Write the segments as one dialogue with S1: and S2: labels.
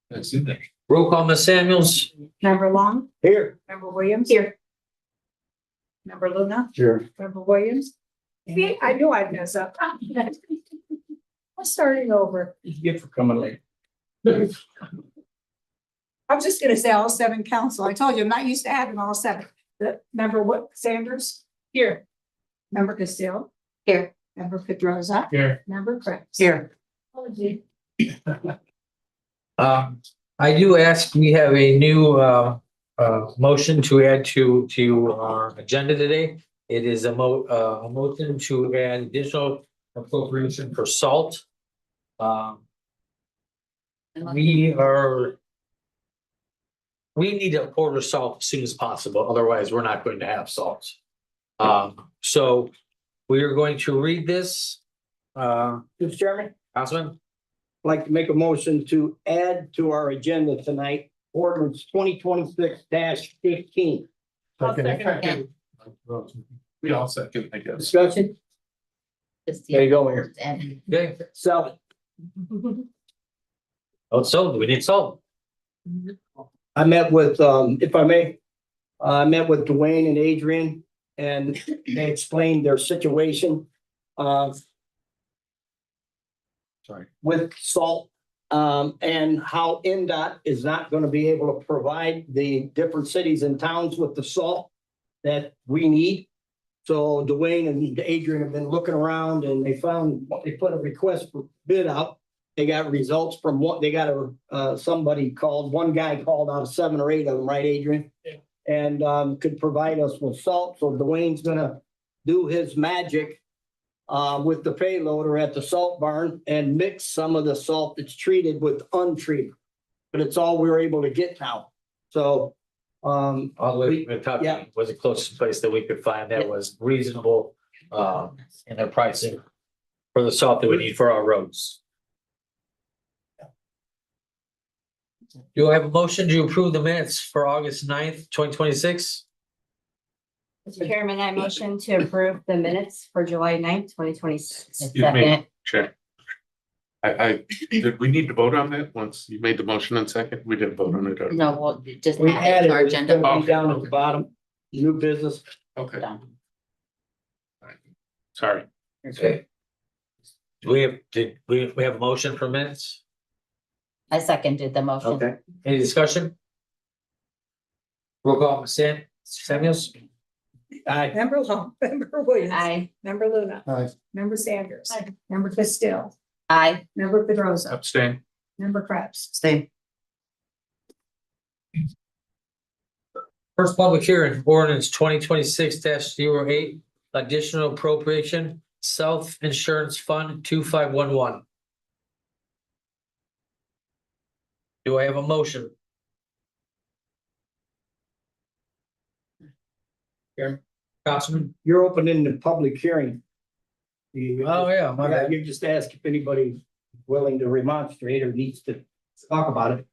S1: That's it.
S2: Roll call, Ms. Samuels.
S3: Member Long,
S4: Here.
S3: member Williams. Here. Member Luna,
S4: Sure.
S3: member Williams. See, I knew I'd mess up. I'm starting over.
S4: Good for coming late.
S3: I was just gonna say all seven council. I told you, I'm not used to having all seven. The member what Sanders? Here. Member Castillo? Here. Member Pedrosa?
S4: Here.
S3: Member Krebs?
S4: Here.
S3: Oh, gee.
S2: I do ask, we have a new motion to add to our agenda today. It is a motion to add additional appropriation for salt. We need to order salt as soon as possible, otherwise we're not going to have salt. So we are going to read this.
S4: Mr. Chairman,
S2: Councilman,
S4: I'd like to make a motion to add to our agenda tonight, ordinance 2026-15.
S1: We all second, I guess.
S4: Discussion? There you go, Mayor.
S2: okay,
S4: Sell it.
S2: oh, so we need salt.
S4: I met with, if I may, I met with Dwayne and Adrian and they explained their situation.
S1: Sorry.
S4: With salt, and how NDOT is not gonna be able to provide the different cities and towns with the salt that we need. So Dwayne and Adrian have been looking around and they found, they put a request for bid out. They got results from what, they got somebody called, one guy called out of 7 or 8 of them, right, Adrian?
S1: Yeah.
S4: And could provide us with salt, so Dwayne's gonna do his magic with the payloader at the salt barn and mix some of the salt that's treated with untreated. But it's all we're able to get now. So,
S2: All the way to Kentucky
S4: Yeah.
S2: was the closest place that we could find that was reasonable in their pricing for the salt that we need for our roads. Do I have a motion to approve the minutes for August 9th, 2026?
S5: Mr. Chairman, I motion to approve the minutes for July 9th, 2026.
S1: Excuse me,
S5: Second.
S1: Chair. Did we need to vote on that once you made the motion and second? We didn't vote on it. or-
S5: No, we'll just
S4: we
S5: add
S4: had
S5: it to our
S4: it, it's
S5: agenda.
S4: gonna be down at the bottom, new business.
S1: Okay,
S5: Done.
S1: sorry.
S2: Okay. Did we have a motion for minutes?
S5: I seconded the motion.
S2: Okay, any discussion? Roll call, Ms. Samuels?
S3: Member Long, member Williams.
S5: Aye.
S3: Member Luna.
S4: Aye.
S3: Member Sanders.
S5: Aye.
S3: Member Castillo.
S5: Aye.
S3: Member Pedrosa.
S1: Abstain.
S3: Member Krebs.
S5: Stay.
S2: First public hearing, ordinance 2026-08, additional appropriation, self-insurance fund 2511. Do I have a motion?
S4: Chairman.
S2: Councilman?
S4: You're opening the public hearing.
S2: Oh, yeah, my
S4: Yeah,
S2: bad.
S4: you just ask if anybody's willing to remonstrate or needs to talk about it.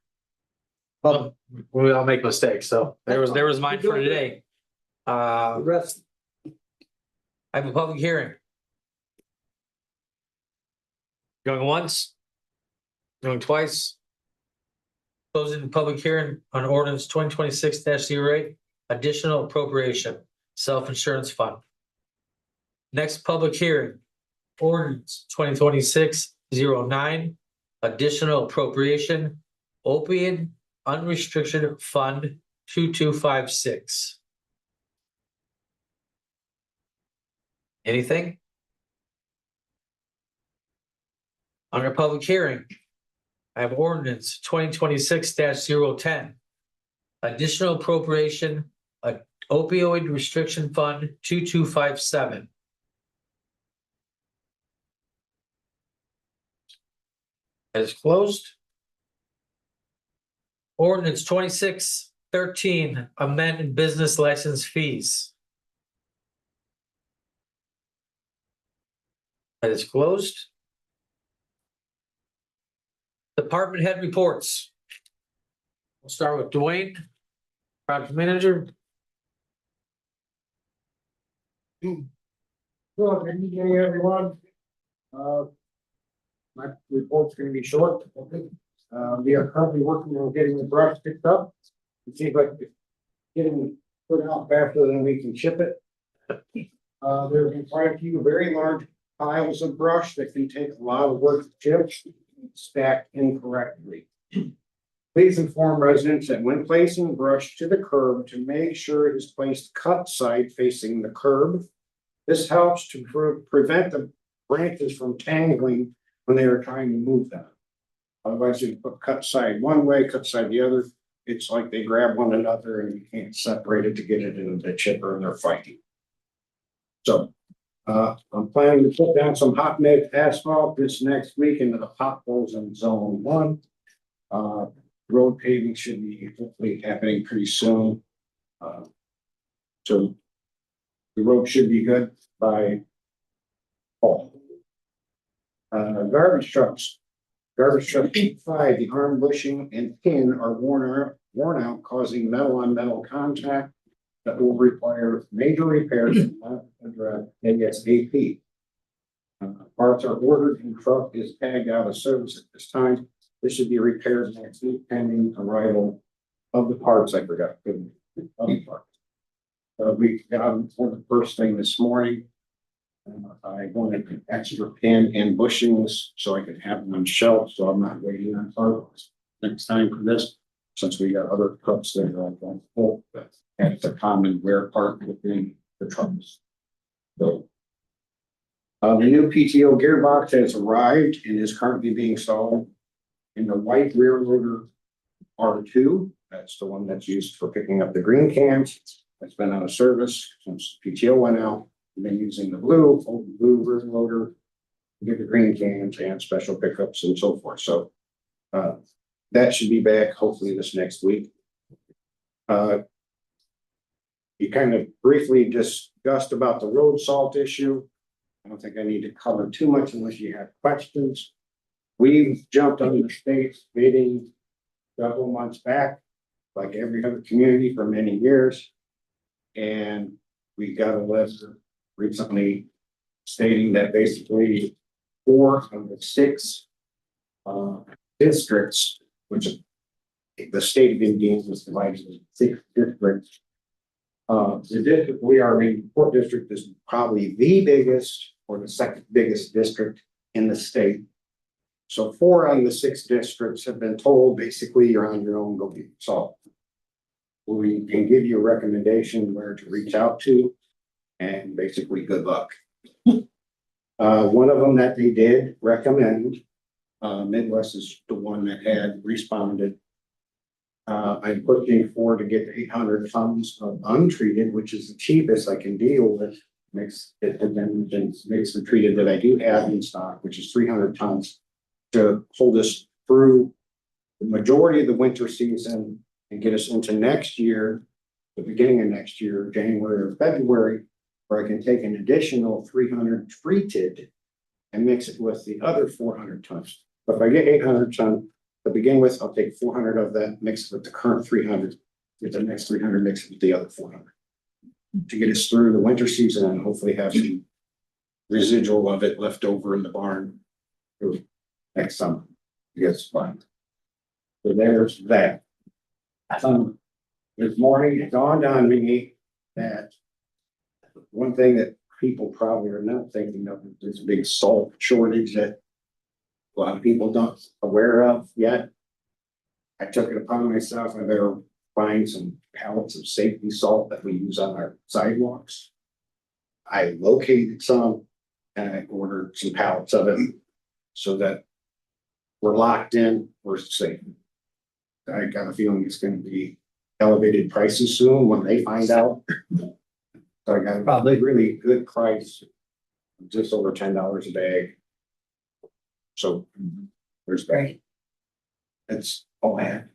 S4: But
S2: We all make mistakes, so there was mine for today.
S4: the
S2: I
S4: rest,
S2: have a public hearing. Going once? Going twice? Closing the public hearing on ordinance 2026-08, additional appropriation, self-insurance fund. Next public hearing, ordinance 2026-09, additional appropriation, opiate unrestricted fund 2256. Anything? Under public hearing, I have ordinance 2026-010. Additional appropriation, opioid restriction fund 2257. As closed. Ordinance 2613, amend business license fees. That is closed. Department head reports. We'll start with Dwayne, project manager.
S6: Good evening, everyone. My report's gonna be short. We are currently working on getting the brush picked up. It seems like it's getting put out faster than we can ship it. There have been quite a few very large piles of brush that can take a lot of work to chip, stacked incorrectly. Please inform residents that when placing brush to the curb to make sure it is placed cut side facing the curb. This helps to prevent the branches from tangling when they are trying to move them. Otherwise, you put cut side one way, cut side the other. It's like they grab one another and you can't separate it to get it into the chipper and they're fighting. So, I'm planning to put down some hot mix asphalt this next week into the potholes in zone 1. Road paving should be hopefully happening pretty soon. So the road should be good by fall. Garbage trucks. Garbage truck 5, the arm bushing and pin are worn out, causing metal on metal contact that will require major repairs under ASAP. Parts are ordered and truck is tagged out of service at this time. This should be repaired next week pending arrival of the parts. I forgot. We got them for the first thing this morning. I wanted an extra pin and bushings so I could have them on shelf, so I'm not waiting on parts next time for this. Since we got other trucks that are on full, but it's a common wear part within the trucks. So the new PTO gearbox has arrived and is currently being installed in the white rear loader R2. That's the one that's used for picking up the green cans. That's been out of service since PTO went out. We've been using the blue rear loader to get the green cans and special pickups and so forth. So that should be back hopefully this next week. You kind of briefly discussed about the road salt issue. I don't think I need to cover too much unless you have questions. We've jumped on the state's bidding several months back, like every other community for many years. And we got a letter recently stating that basically 4 of the 6 districts, which the state of Indiana was divided into 6 districts. The district we are in, Port District, is probably the biggest or the second biggest district in the state. So 4 out of the 6 districts have been told basically you're on your own, go get salt. We can give you a recommendation where to reach out to and basically good luck. One of them that they did recommend, Midwest is the one that had responded. I'm pushing for to get 800 tons of untreated, which is the cheapest I can deal with. Mix it and then mix the treated that I do have in stock, which is 300 tons to hold us through the majority of the winter season and get us into next year, the beginning of next year, January or February, where I can take an additional 300 treated and mix it with the other 400 tons. But if I get 800 tons to begin with, I'll take 400 of that, mix it with the current 300, get the next 300, mix it with the other 400 to get us through the winter season and hopefully have some residual of it left over in the barn for next summer. Yes, fine. So there's that. This morning it dawned on me that one thing that people probably are not thinking of is this big salt shortage that a lot of people don't aware of yet. I took it upon myself. I better find some pallets of safety salt that we use on our sidewalks. I located some and I ordered some pallets of it so that we're locked in, we're safe. I got a feeling it's going to be elevated prices soon when they find out. So I got probably really good price, just over $10 a bag. So there's that. That's all I have.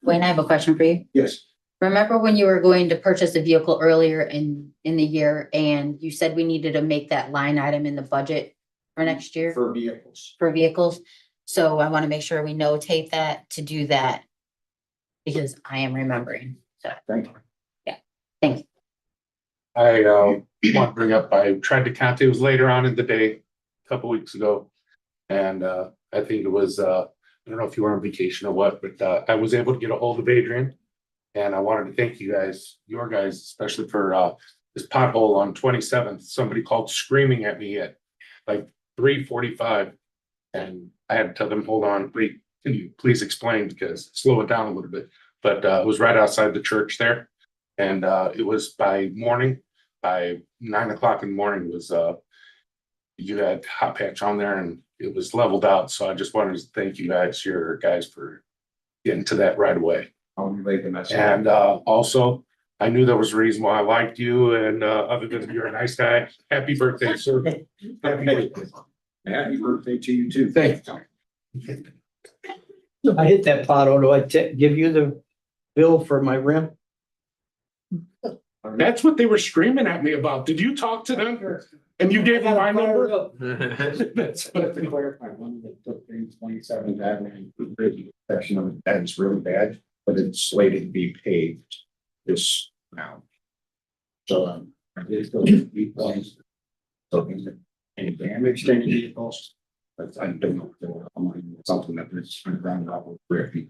S7: Wayne, I have a question for you.
S6: Yes.
S7: Remember when you were going to purchase a vehicle earlier in the year and you said we needed to make that line item in the budget for next year
S6: For vehicles.
S7: for vehicles? So I want to make sure we notate that to do that because I am remembering. So
S6: Thank you.
S7: thank you.
S1: I want to bring up, I tried to contact, it was later on in the day, a couple weeks ago. And I think it was, I don't know if you were on vacation or what, but I was able to get a hold of Adrian. And I wanted to thank you guys, your guys, especially for this pothole on 27th. Somebody called screaming at me at like 3:45. And I had to tell them, hold on, wait, can you please explain, because slow it down a little bit. But it was right outside the church there. And it was by 9 o'clock in the morning was you had hot patch on there and it was leveled out. So I just wanted to thank you guys, your guys, for getting to that right away.
S6: I'll relay the message.
S1: And also, I knew there was a reason why I liked you, and other than you're a nice guy, happy birthday, sir.
S6: Happy birthday to you too.
S1: Thanks.
S4: I hit that pothole. Do I give you the bill for my rim?
S1: That's what they were screaming at me about. Did you talk to them? And you gave them my number? That's
S6: But to clarify, one that took things 27th Avenue, section of it, that's really bad, but it's slated to be paved this now. So, I did go to the points. So, is there any damage to any vehicles? But I don't know if there were something that was ground up with brick.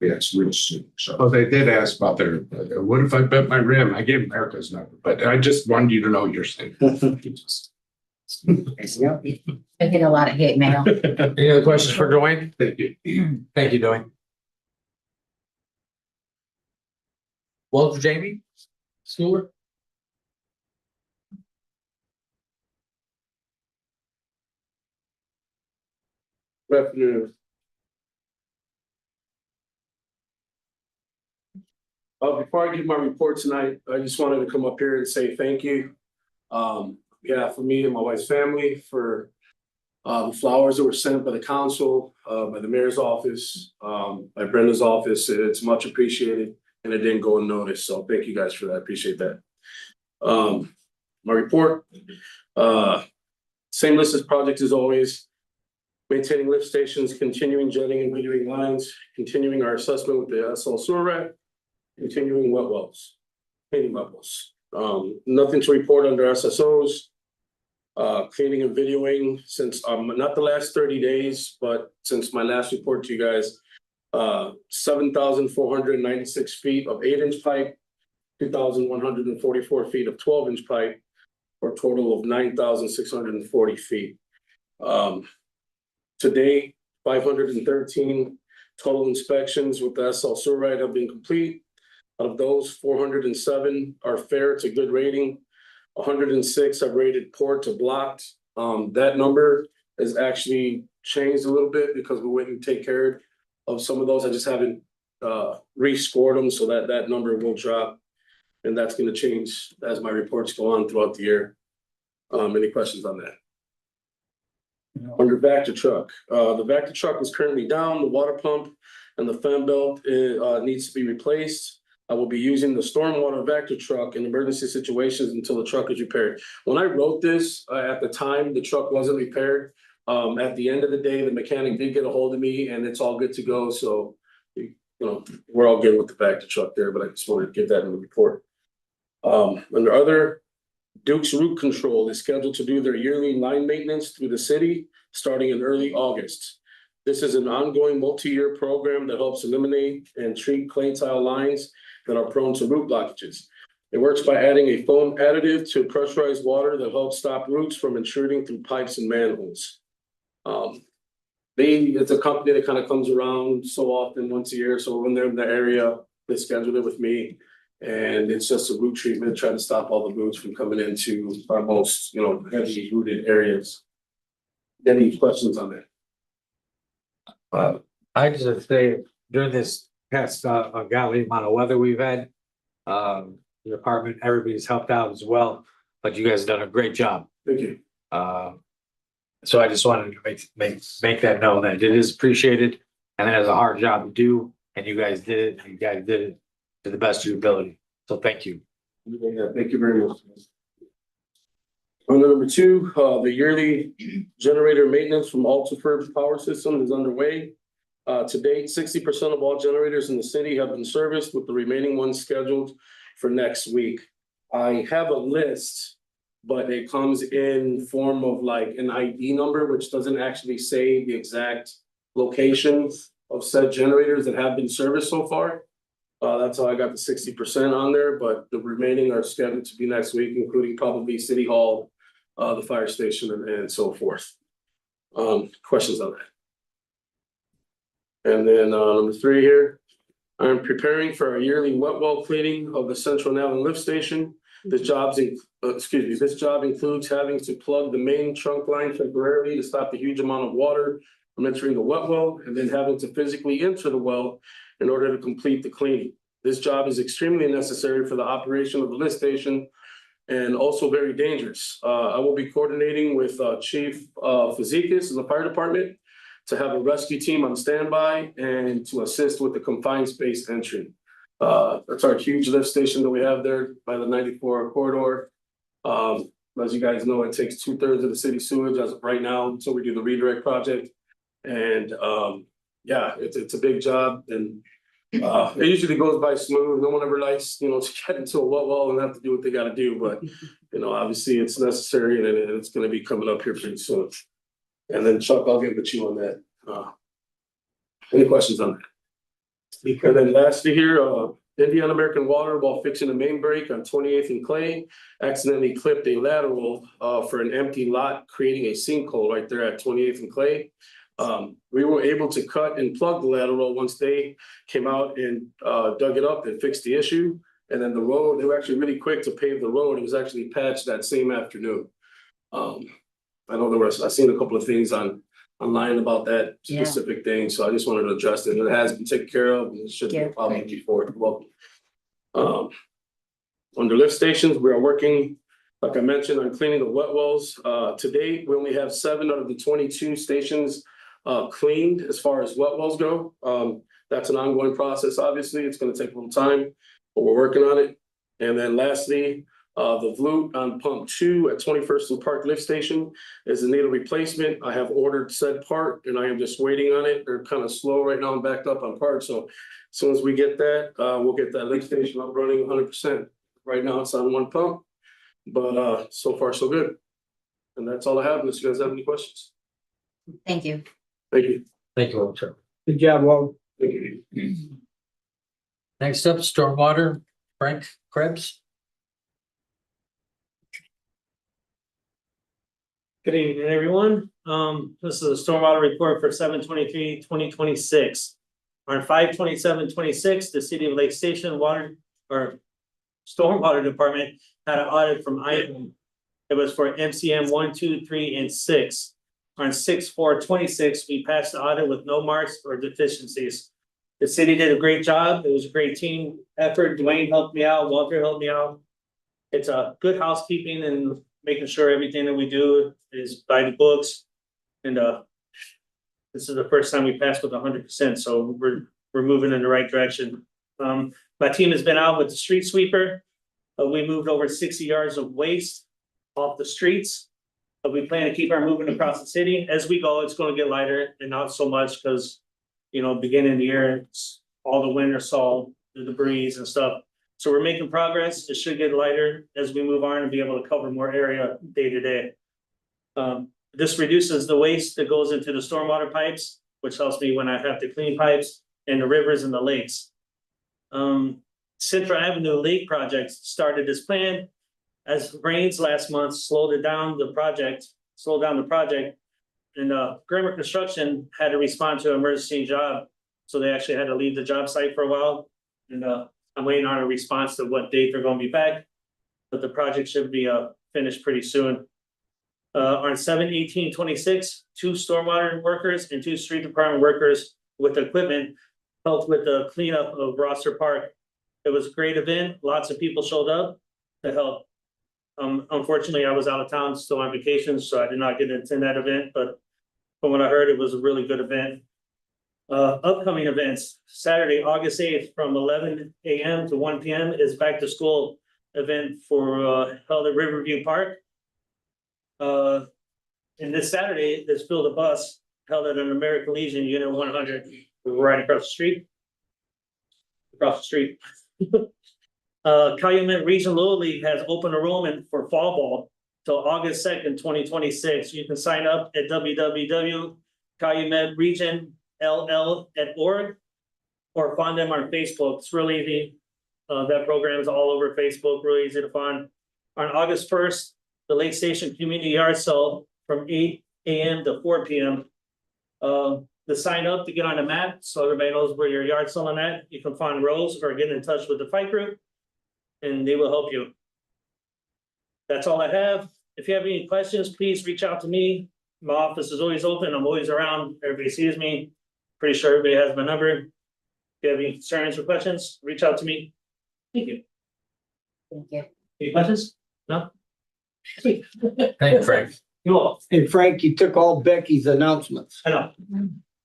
S6: Yeah, it's real soon, so.
S1: Oh, they did ask about their, what if I bet my rim? I gave America's number, but I just wanted you to know you're safe.
S7: I get a lot of hate mail.
S2: Any other questions for Dwayne?
S1: Thank you.
S2: Thank you, Dwayne. Well, Jamie? Stewart?
S8: Good afternoon. Before I give my report tonight, I just wanted to come up here and say thank you. Yeah, for me and my wife's family for the flowers that were sent by the council, by the mayor's office, by Brenda's office. It's much appreciated and it didn't go unnoticed. So thank you guys for that. I appreciate that. My report, same list as projects as always. Maintaining lift stations, continuing jetting and videoing lines, continuing our assessment with the SL sewer rat, continuing wet wells, cleaning wet wells. Nothing to report under SSOs. Cleaning and videoing since not the last 30 days, but since my last report to you guys, 7,496 feet of 8-inch pipe, 2,144 feet of 12-inch pipe, for a total of 9,640 feet. Today, 513 total inspections with the SL sewer right have been complete. Out of those, 407 are fair to good rating. 106 have rated poor to blocked. That number has actually changed a little bit because we went and take care of some of those. I just haven't rescored them, so that number will drop. And that's going to change as my reports go on throughout the year. Any questions on that? Under Vector truck, the Vector truck is currently down. The water pump and the fan belt needs to be replaced. I will be using the stormwater Vector truck in emergency situations until the truck is repaired. When I wrote this, at the time, the truck wasn't repaired. At the end of the day, the mechanic did get a hold of me and it's all good to go. So, you know, we're all good with the Vector truck there, but I just wanted to give that in the report. Under other, Duke's Root Control is scheduled to do their yearly line maintenance through the city starting in early August. This is an ongoing multi-year program that helps eliminate and treat clay tile lines that are prone to root blockages. It works by adding a foam additive to pressurized water that helps stop roots from intruding through pipes and manholes. It's a company that kind of comes around so often, once a year. So when they're in the area, they schedule it with me. And it's just a root treatment, trying to stop all the roots from coming into our most, heavily rooted areas. Any questions on that?
S2: I just say during this past ungodly amount of weather we've had, the department, everybody's helped out as well, but you guys have done a great job.
S8: Thank you.
S2: So I just wanted to make that known that it is appreciated and it is a hard job to do, and you guys did it. You guys did it to the best of your ability. So thank you.
S8: Yeah, thank you very much. On number two, the yearly generator maintenance from Altiford Power System is underway. To date, 60% of all generators in the city have been serviced, with the remaining ones scheduled for next week. I have a list but it comes in form of like an ID number, which doesn't actually say the exact location of said generators that have been serviced so far. That's how I got the 60% on there, but the remaining are scheduled to be next week, including probably City Hall, the fire station and so forth. Questions on that? And then, number 3 here, I'm preparing for a yearly wet well cleaning of the Central Navin lift station. This job includes having to plug the main trunk line temporarily to stop the huge amount of water from entering the wet well, and then having to physically enter the well in order to complete the cleaning. This job is extremely necessary for the operation of the lift station and also very dangerous. I will be coordinating with Chief Fazekas in the fire department to have a rescue team on standby and to assist with the confined space entry. That's our huge lift station that we have there by the 94 corridor. As you guys know, it takes 2/3 of the city sewage as of right now until we do the redirect project. And yeah, it's a big job, and it usually goes by smooth. No one ever likes, to get into a wet well and have to do what they gotta do, but obviously it's necessary, and it's gonna be coming up here pretty soon. And then Chuck, I'll get with you on that. Any questions on that? And then lastly here, Indiana American Water, while fixing the main break on 28th and Clay, accidentally clipped a lateral for an empty lot, creating a sinkhole right there at 28th and Clay. We were able to cut and plug the lateral once they came out and dug it up and fixed the issue. And then the road, they were actually really quick to pave the road. It was actually patched that same afternoon. I know I've seen a couple of things online about that specific thing, so I just wanted to address it. It has been taken care of, and it shouldn't be a problem before. Well, under lift stations, we are working, like I mentioned, on cleaning the wet wells. To date, we only have 7 out of the 22 stations cleaned as far as wet wells go. That's an ongoing process, obviously. It's gonna take a little time, but we're working on it. And then lastly, the flute on pump 2 at 21st and Park lift station is in need of replacement. I have ordered said part and I am just waiting on it. They're kind of slow right now. I'm backed up on parts. So as soon as we get that, we'll get that lift station up running 100%. Right now it's on 1 pump, but so far so good. And that's all I have. Unless you guys have any questions.
S7: Thank you.
S8: Thank you.
S2: Thank you, Walter.
S4: Good job, Walt.
S8: Thank you.
S2: Next up, stormwater, Frank Krebs.
S9: Good evening, everyone. This is a stormwater report for 7/23/2026. On 5/27/26, the city of Lake Station Water or Stormwater Department had an audit from item. It was for MCM 1, 2, 3, and 6. On 6/4/26, we passed the audit with no marks or deficiencies. The city did a great job. It was a great team effort. Dwayne helped me out, Walter helped me out. It's a good housekeeping and making sure everything that we do is by the books. And this is the first time we passed with 100%, so we're moving in the right direction. My team has been out with the street sweeper. We moved over 60 yards of waste off the streets. We plan to keep our movement across the city. As we go, it's gonna get lighter and not so much because, beginning of the year, it's all the winter salt, the debris and stuff. So we're making progress. It should get lighter as we move on and be able to cover more area day to day. This reduces the waste that goes into the stormwater pipes, which helps me when I have to clean pipes and the rivers and the lakes. Central Avenue Lake project started as planned. As rains last month slowed down the project. And Grimmer Construction had to respond to an emergency job. So they actually had to leave the job site for a while. And I'm waiting on a response to what date they're gonna be back. But the project should be finished pretty soon. On 7/18/26, 2 stormwater workers and 2 street department workers with equipment helped with the cleanup of Rosser Park. It was a great event. Lots of people showed up to help. Unfortunately, I was out of town, still on vacation, so I did not get to attend that event, but from what I heard, it was a really good event. Upcoming events, Saturday, August 8th, from 11 a.m. to 1 p.m. is back to school event for held at Riverview Park. And this Saturday, there's Build a Bus held at an American Legion Unit 100, right across the street. Calumet Region Little League has opened enrollment for fall ball till August 2nd, 2026. You can sign up at www.calumedregionll.org or find them on Facebook. It's really easy. That program is all over Facebook, really easy to find. On August 1st, the Lake Station Community Yard Sale from 8 a.m. to 4 p.m. The sign up to get on the map, so everybody knows where your yard selling at. You can find Rose or get in touch with the fight group, and they will help you. That's all I have. If you have any questions, please reach out to me. My office is always open. I'm always around. Everybody sees me. Pretty sure everybody has my number. If you have any concerns or questions, reach out to me. Thank you.
S7: Thank you.
S9: Any questions? No? Sweet.
S2: Thank you, Frank.
S9: You all.
S4: And Frank, you took all Becky's announcements.
S9: I know.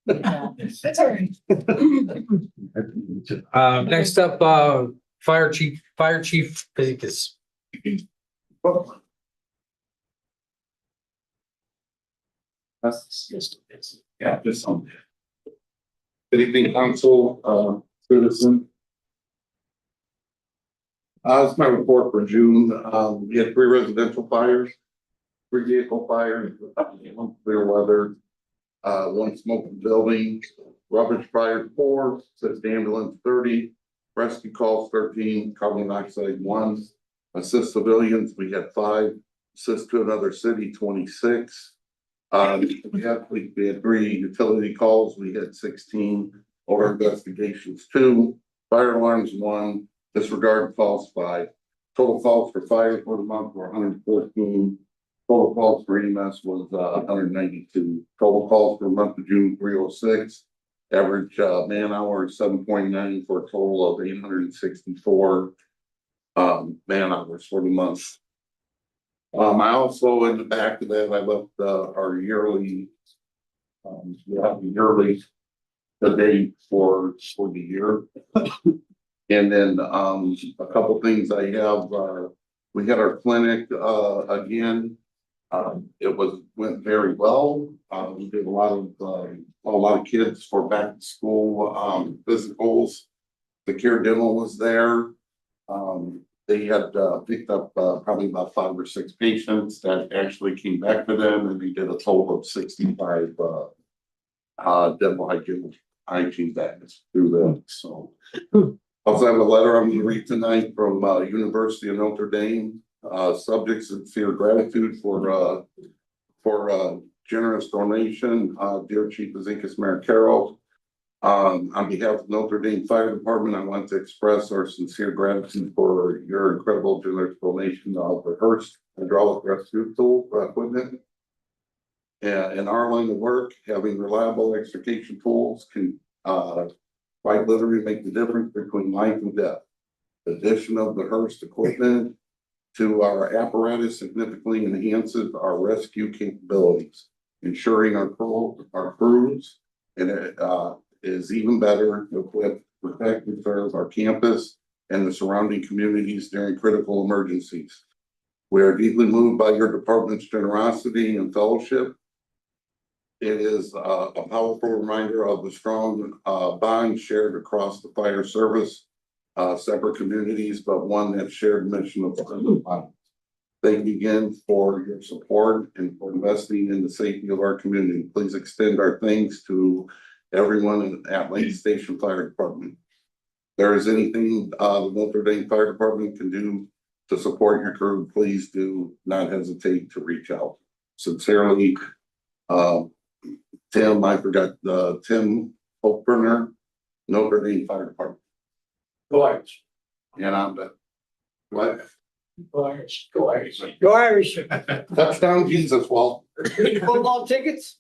S3: That's all right.
S2: Next up, Fire Chief Pincus.
S1: Yeah, just some. Good evening, council, citizen. It's my report for June. We had 3 residential fires, 3 vehicle fires, clear weather, 1 smoking building, rubbish fire 4, 6 ambulance 30, rescue calls 13, carbon monoxide 1, assist civilians, we had 5, assist to another city 26. We had 3 utility calls, we had 16, order investigations 2, fire alarms 1, disregard calls 5. Total calls for fire for the month were 114. Total calls for EMS was 192. Total calls for the month of June 306. Average man hour 7.9 for a total of 864 man hours for the month. I also, in the back of that, I left our yearly, we have the yearly, the date for the year. And then a couple things I have, we had our clinic again. It went very well. We did a lot of kids for back to school physicals. The care demo was there. They had picked up probably about 5 or 6 patients that actually came back to them, and they did a total of 65 dental hygiene bags through them. So also have a letter I'm going to read tonight from University of Notre Dame. Subject sincere gratitude for generous donation. Dear Chief Pincus, Mayor Carroll, on behalf of Notre Dame Fire Department, I want to express our sincere gratitude for your incredible generous donation of the Hearst hydraulic rescue tool equipment. In our line of work, having reliable extrication tools can quite literally make the difference between life and death. The addition of the Hearst equipment to our apparatus significantly enhances our rescue capabilities, ensuring our crews and is even better equipped to protect and serve our campus and the surrounding communities during critical emergencies. We are deeply moved by your department's generosity and fellowship. It is a powerful reminder of the strong bond shared across the fire service, separate communities, but one that shared mission of thank you again for your support and for investing in the safety of our community. Please extend our thanks to everyone at Lake Station Fire Department. If there is anything the Notre Dame Fire Department can do to support your crew, please do not hesitate to reach out. Sincerely, Tim, I forgot Tim Hopeburner, Notre Dame Fire Department.
S6: Go Irish.
S1: And I'm the what?
S6: Go Irish. Go Irish.
S4: Go Irish.
S1: Touchdown Jesus, Walt.
S4: Football tickets?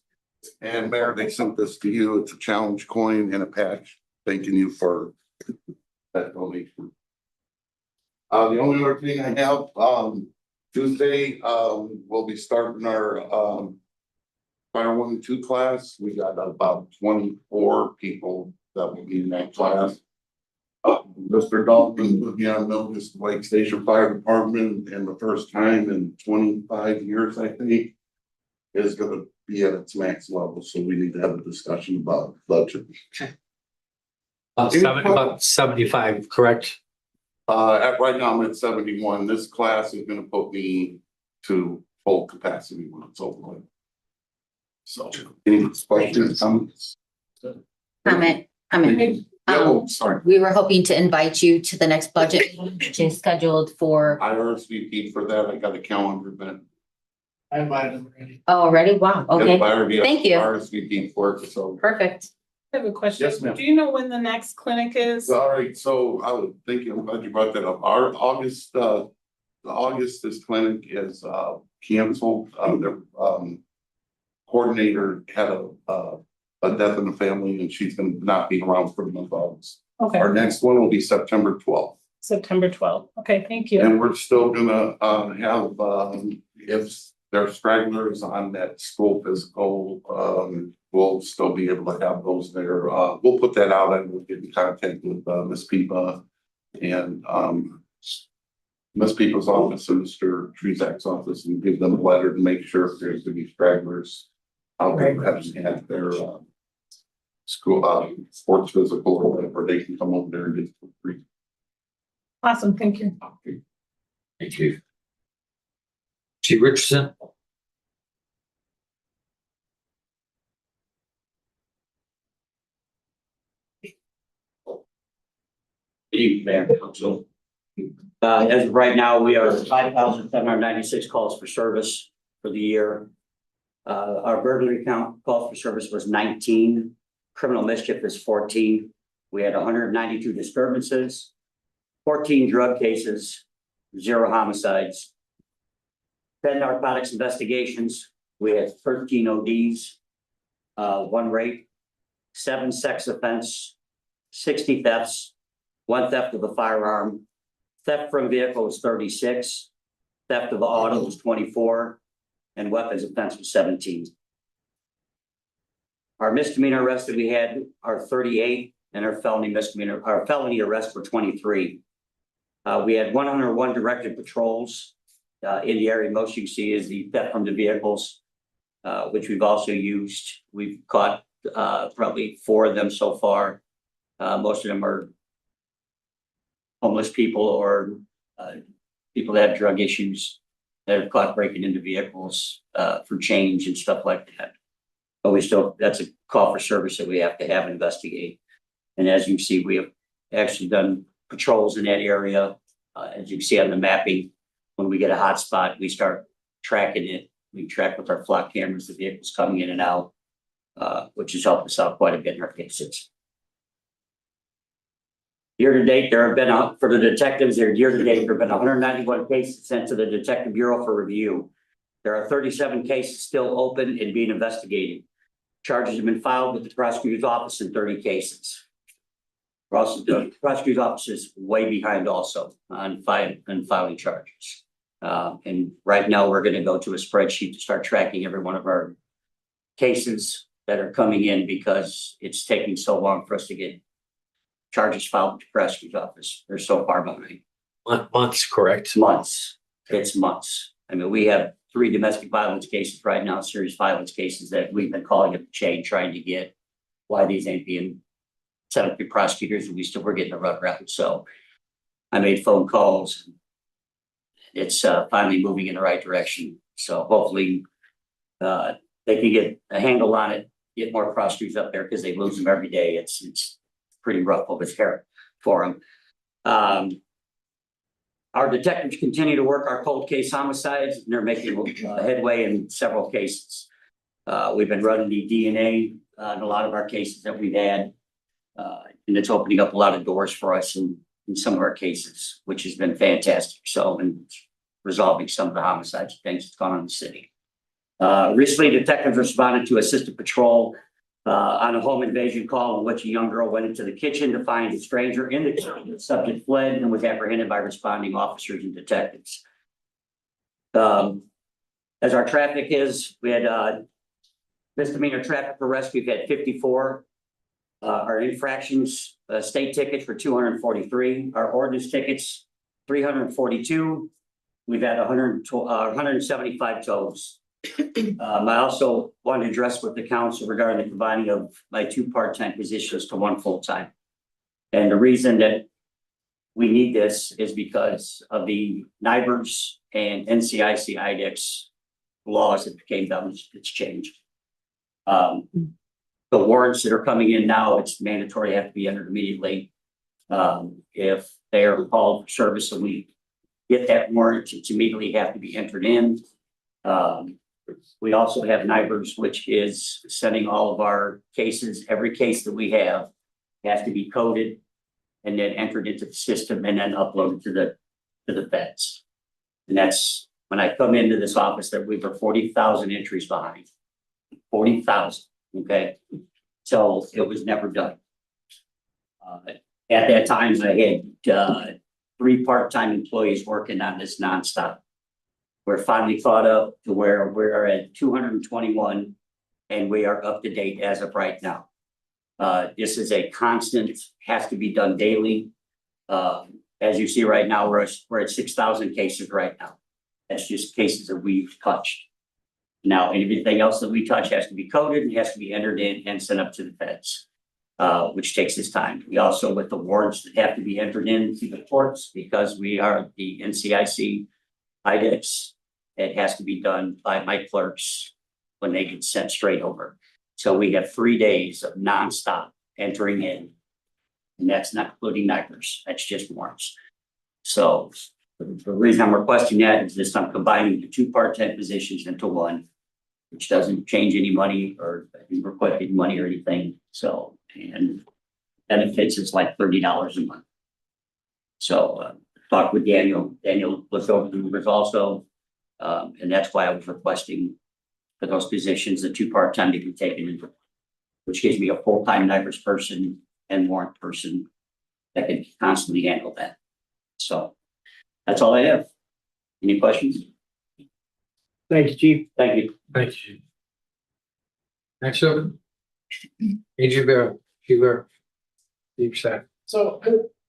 S1: And Mayor, they sent this to you. It's a challenge coin and a patch. Thanking you for that donation. The only other thing I have, Tuesday, we'll be starting our Fire 1 and 2 class. We got about 24 people that will be in that class. Mr. Dalton put me on notice, Lake Station Fire Department, and the first time in 25 years, I think, is gonna be at its max level, so we need to have a discussion about budget.
S2: About 75, correct?
S1: Right now I'm at 71. This class is gonna put me to
S10: full capacity when it's over. So, any questions, comments?
S7: Comment.
S10: Oh, sorry.
S7: We were hoping to invite you to the next budget, which is scheduled for,
S10: I RSVP'd for that. I got a calendar, but.
S7: oh, already? Wow, okay, Thank you.
S10: RSVP'd for it, so.
S7: perfect.
S11: I have a question.
S10: Yes, ma'am.
S11: Do you know when the next clinic is?
S10: All right, so I was thinking, I'm glad you brought that up. Our August, the August, this clinic is canceled. Their coordinator had a death in the family and she's gonna not be around for the month of August.
S11: Okay,
S10: Our next one will be September 12th.
S11: September 12th. Okay, thank you.
S10: And we're still gonna have if there's stragglers on that school physical, we'll still be able to have those there. We'll put that out and we'll get in contact with Ms. Pipa and Ms. Pipa's office and Mr. Trezak's office and give them a letter to make sure if there's gonna be stragglers out there that have their school sports physical or whatever, they can come over there and get it for free.
S11: Awesome, thank you.
S2: Thank you. Chief Richardson?
S12: Evening, Mayor and Council. As of right now, we are 5,796 calls for service for the year. Our burglary count calls for service was 19. Criminal mischief is 14. We had 192 disturbances, 14 drug cases, 0 homicides. 10 narcotics investigations. We had 13 ODs, 1 rape, 7 sex offense, 60 thefts, 1 theft of a firearm, theft from vehicle was 36, theft of auto was 24, and weapons offense was 17. Our misdemeanor arrests that we had are 38, and our felony arrests were 23. We had 101 directed patrols in the area. Most you can see is the theft from the vehicles, which we've also used. We've caught probably 4 of them so far. Most of them are homeless people or people that have drug issues that are caught breaking into vehicles for change and stuff like that. But that's a call for service that we have to have investigate. And as you see, we have actually done patrols in that area. As you can see on the mapping, when we get a hot spot, we start tracking it. We track with our flock cameras, the vehicles coming in and out, which has helped us out quite a bit in our cases. Year to date, there have been, for the detectives, there have been 191 cases sent to the Detective Bureau for review. There are 37 cases still open and being investigated. Charges have been filed with the prosecutor's office in 30 cases. We're also doing, the prosecutor's office is way behind also on filing charges. And right now we're going to go to a spreadsheet to start tracking every one of our cases that are coming in because it's taking so long for us to get charges filed with the prosecutor's office. They're so far behind.
S2: Months, correct?
S12: Months. It's months. I mean, we have 3 domestic violence cases right now, serious violence cases that we've been calling up the chain, trying to get why these ain't being sent up to prosecutors, and we're getting a runaround. So I made phone calls. It's finally moving in the right direction. So hopefully they can get a handle on it, get more prosecutors up there because they lose them every day. It's pretty rough over there for them. Our detectives continue to work our cold case homicides, and they're making headway in several cases. We've been running the DNA in a lot of our cases that we've had, and it's opening up a lot of doors for us in some of our cases, which has been fantastic. So, and resolving some of the homicides, things that's gone on in the city. Recently, detectives responded to assisted patrol on a home invasion call in which a young girl went into the kitchen to find a stranger in the kitchen. The subject fled and was apprehended by responding officers and detectives. As our traffic is, we had misdemeanor traffic arrests. We've had 54. Our infractions, state tickets for 243. Our ordinance tickets, 342. We've had 175 tows. I also want to address with the council regarding the combining of my 2 part-time positions to 1 full-time. And the reason that we need this is because of the NIBRS and NCIC IDEX laws that came down, it's changed. The warrants that are coming in now, it's mandatory, have to be entered immediately. If they are called for service and we get that warrant, it's immediately have to be entered in. We also have NIBRS, which is sending all of our cases, every case that we have has to be coded and then entered into the system and then uploaded to the feds. And that's when I come into this office that we were 40,000 entries behind. 40,000, okay? So it was never done. At that time, I had 3 part-time employees working on this nonstop. We're finally caught up to where we're at 221 and we are up to date as of right now. This is a constant, has to be done daily. As you see right now, we're at 6,000 cases right now. That's just cases that we've touched. Now, anything else that we touch has to be coded and has to be entered in and sent up to the feds, which takes its time. We also, with the warrants that have to be entered into the courts, because we are the NCIC IDEX, it has to be done by my clerks when they get sent straight over. So we have 3 days of nonstop entering in. And that's not including NIBRS, that's just warrants. So the reason I'm requesting that is this, I'm combining the 2 part-time positions into 1, which doesn't change any money or request any money or anything. So, and benefits is like $30 a month. So talked with Daniel looked over the numbers also. And that's why I was requesting for those positions, the 2 part-time to be taken into, which gives me a full-time NIBRS person and warrant person that can constantly handle that. So that's all I have. Any questions?
S4: Thank you, Chief.
S12: Thank you.
S2: Thank you. Next up. Adrian Bear, Hubert. Deep set.
S13: So,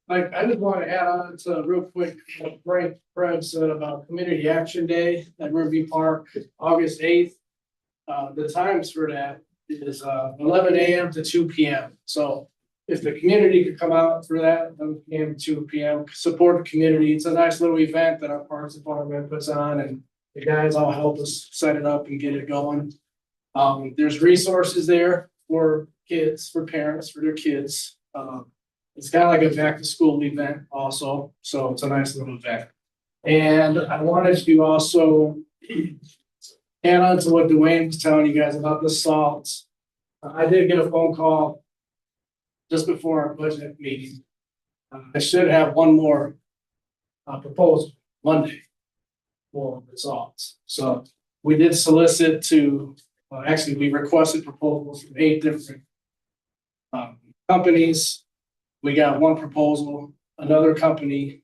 S13: I just want to add on to real quick, what Frank Krebs said about Community Action Day at Riverview Park, August 8th. The times for that is 11 a.m. to 2 p.m. So if the community could come out for that, 11 p.m. to 2 p.m., support the community. It's a nice little event that our Parks Department puts on, and the guys all help us set it up and get it going. There's resources there for kids, for parents, for their kids. It's kind of like a back to school event also, so it's a nice little event. And I wanted to also add on to what Dwayne was telling you guys about the salts. I did get a phone call just before our budget meeting. I should have one more proposal Monday for the salts. So we did solicit to, actually we requested proposals from 8 different companies. We got one proposal, another company,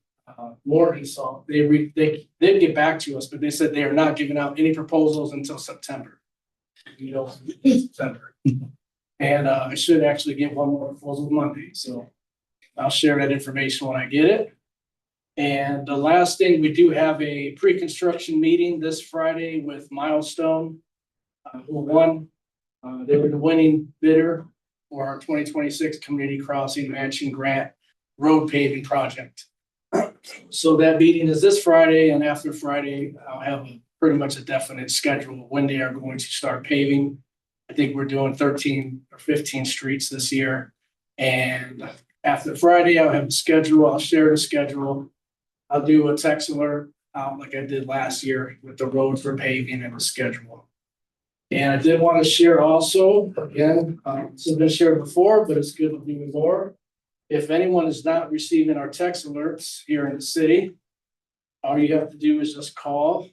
S13: Morton Salt. They did get back to us, but they said they are not giving out any proposals until September. September. And I should actually get one more proposal Monday, so I'll share that information when I get it. And the last thing, we do have a pre-construction meeting this Friday with Milestone, who won. They were the winning bidder for our 2026 Community Crossing Matching Grant Road Paving Project. So that meeting is this Friday, and after Friday, I'll have pretty much a definite schedule of when they are going to start paving. I think we're doing 13 or 15 streets this year. And after Friday, I'll have a schedule. I'll share the schedule. I'll do a text alert like I did last year with the roads for paving and the schedule. And I did want to share also, again, this has been shared before, but it's good to do more. If anyone is not receiving our text alerts here in the city, all you have to do is just call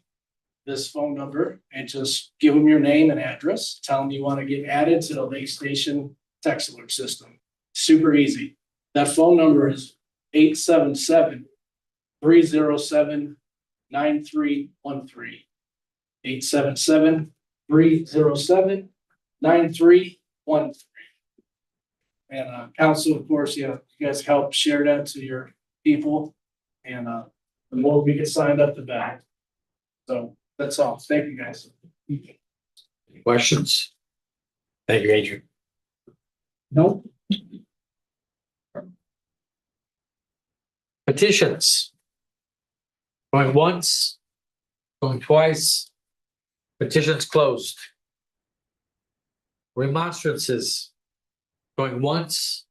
S13: this phone number and just give them your name and address. Tell them you want to get added to the Lake Station text alert system. Super easy. That phone number is 877-307-9313. 877-307-9313. And council, of course, you guys help share that to your people. And the more we get signed up, the better. So that's all. Thank you, guys.
S2: Questions? Thank you, Adrian.
S13: Nope.
S2: Petitions. Going once, going twice, Petitions closed. Remonstrances. Going once.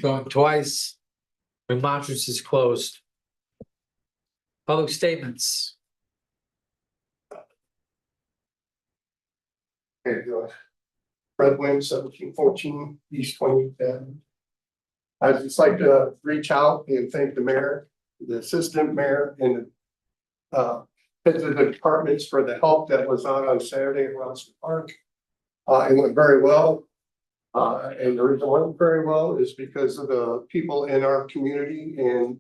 S2: Going twice. Remonstrances closed. Public statements.
S14: Okay, good. Fred Wayne, 1714 East 20th. I'd just like to reach out and thank the mayor, the assistant mayor, and the heads of the departments for the help that was on Saturday at Robinson Park. It went very well. And the reason it went very well is because of the people in our community and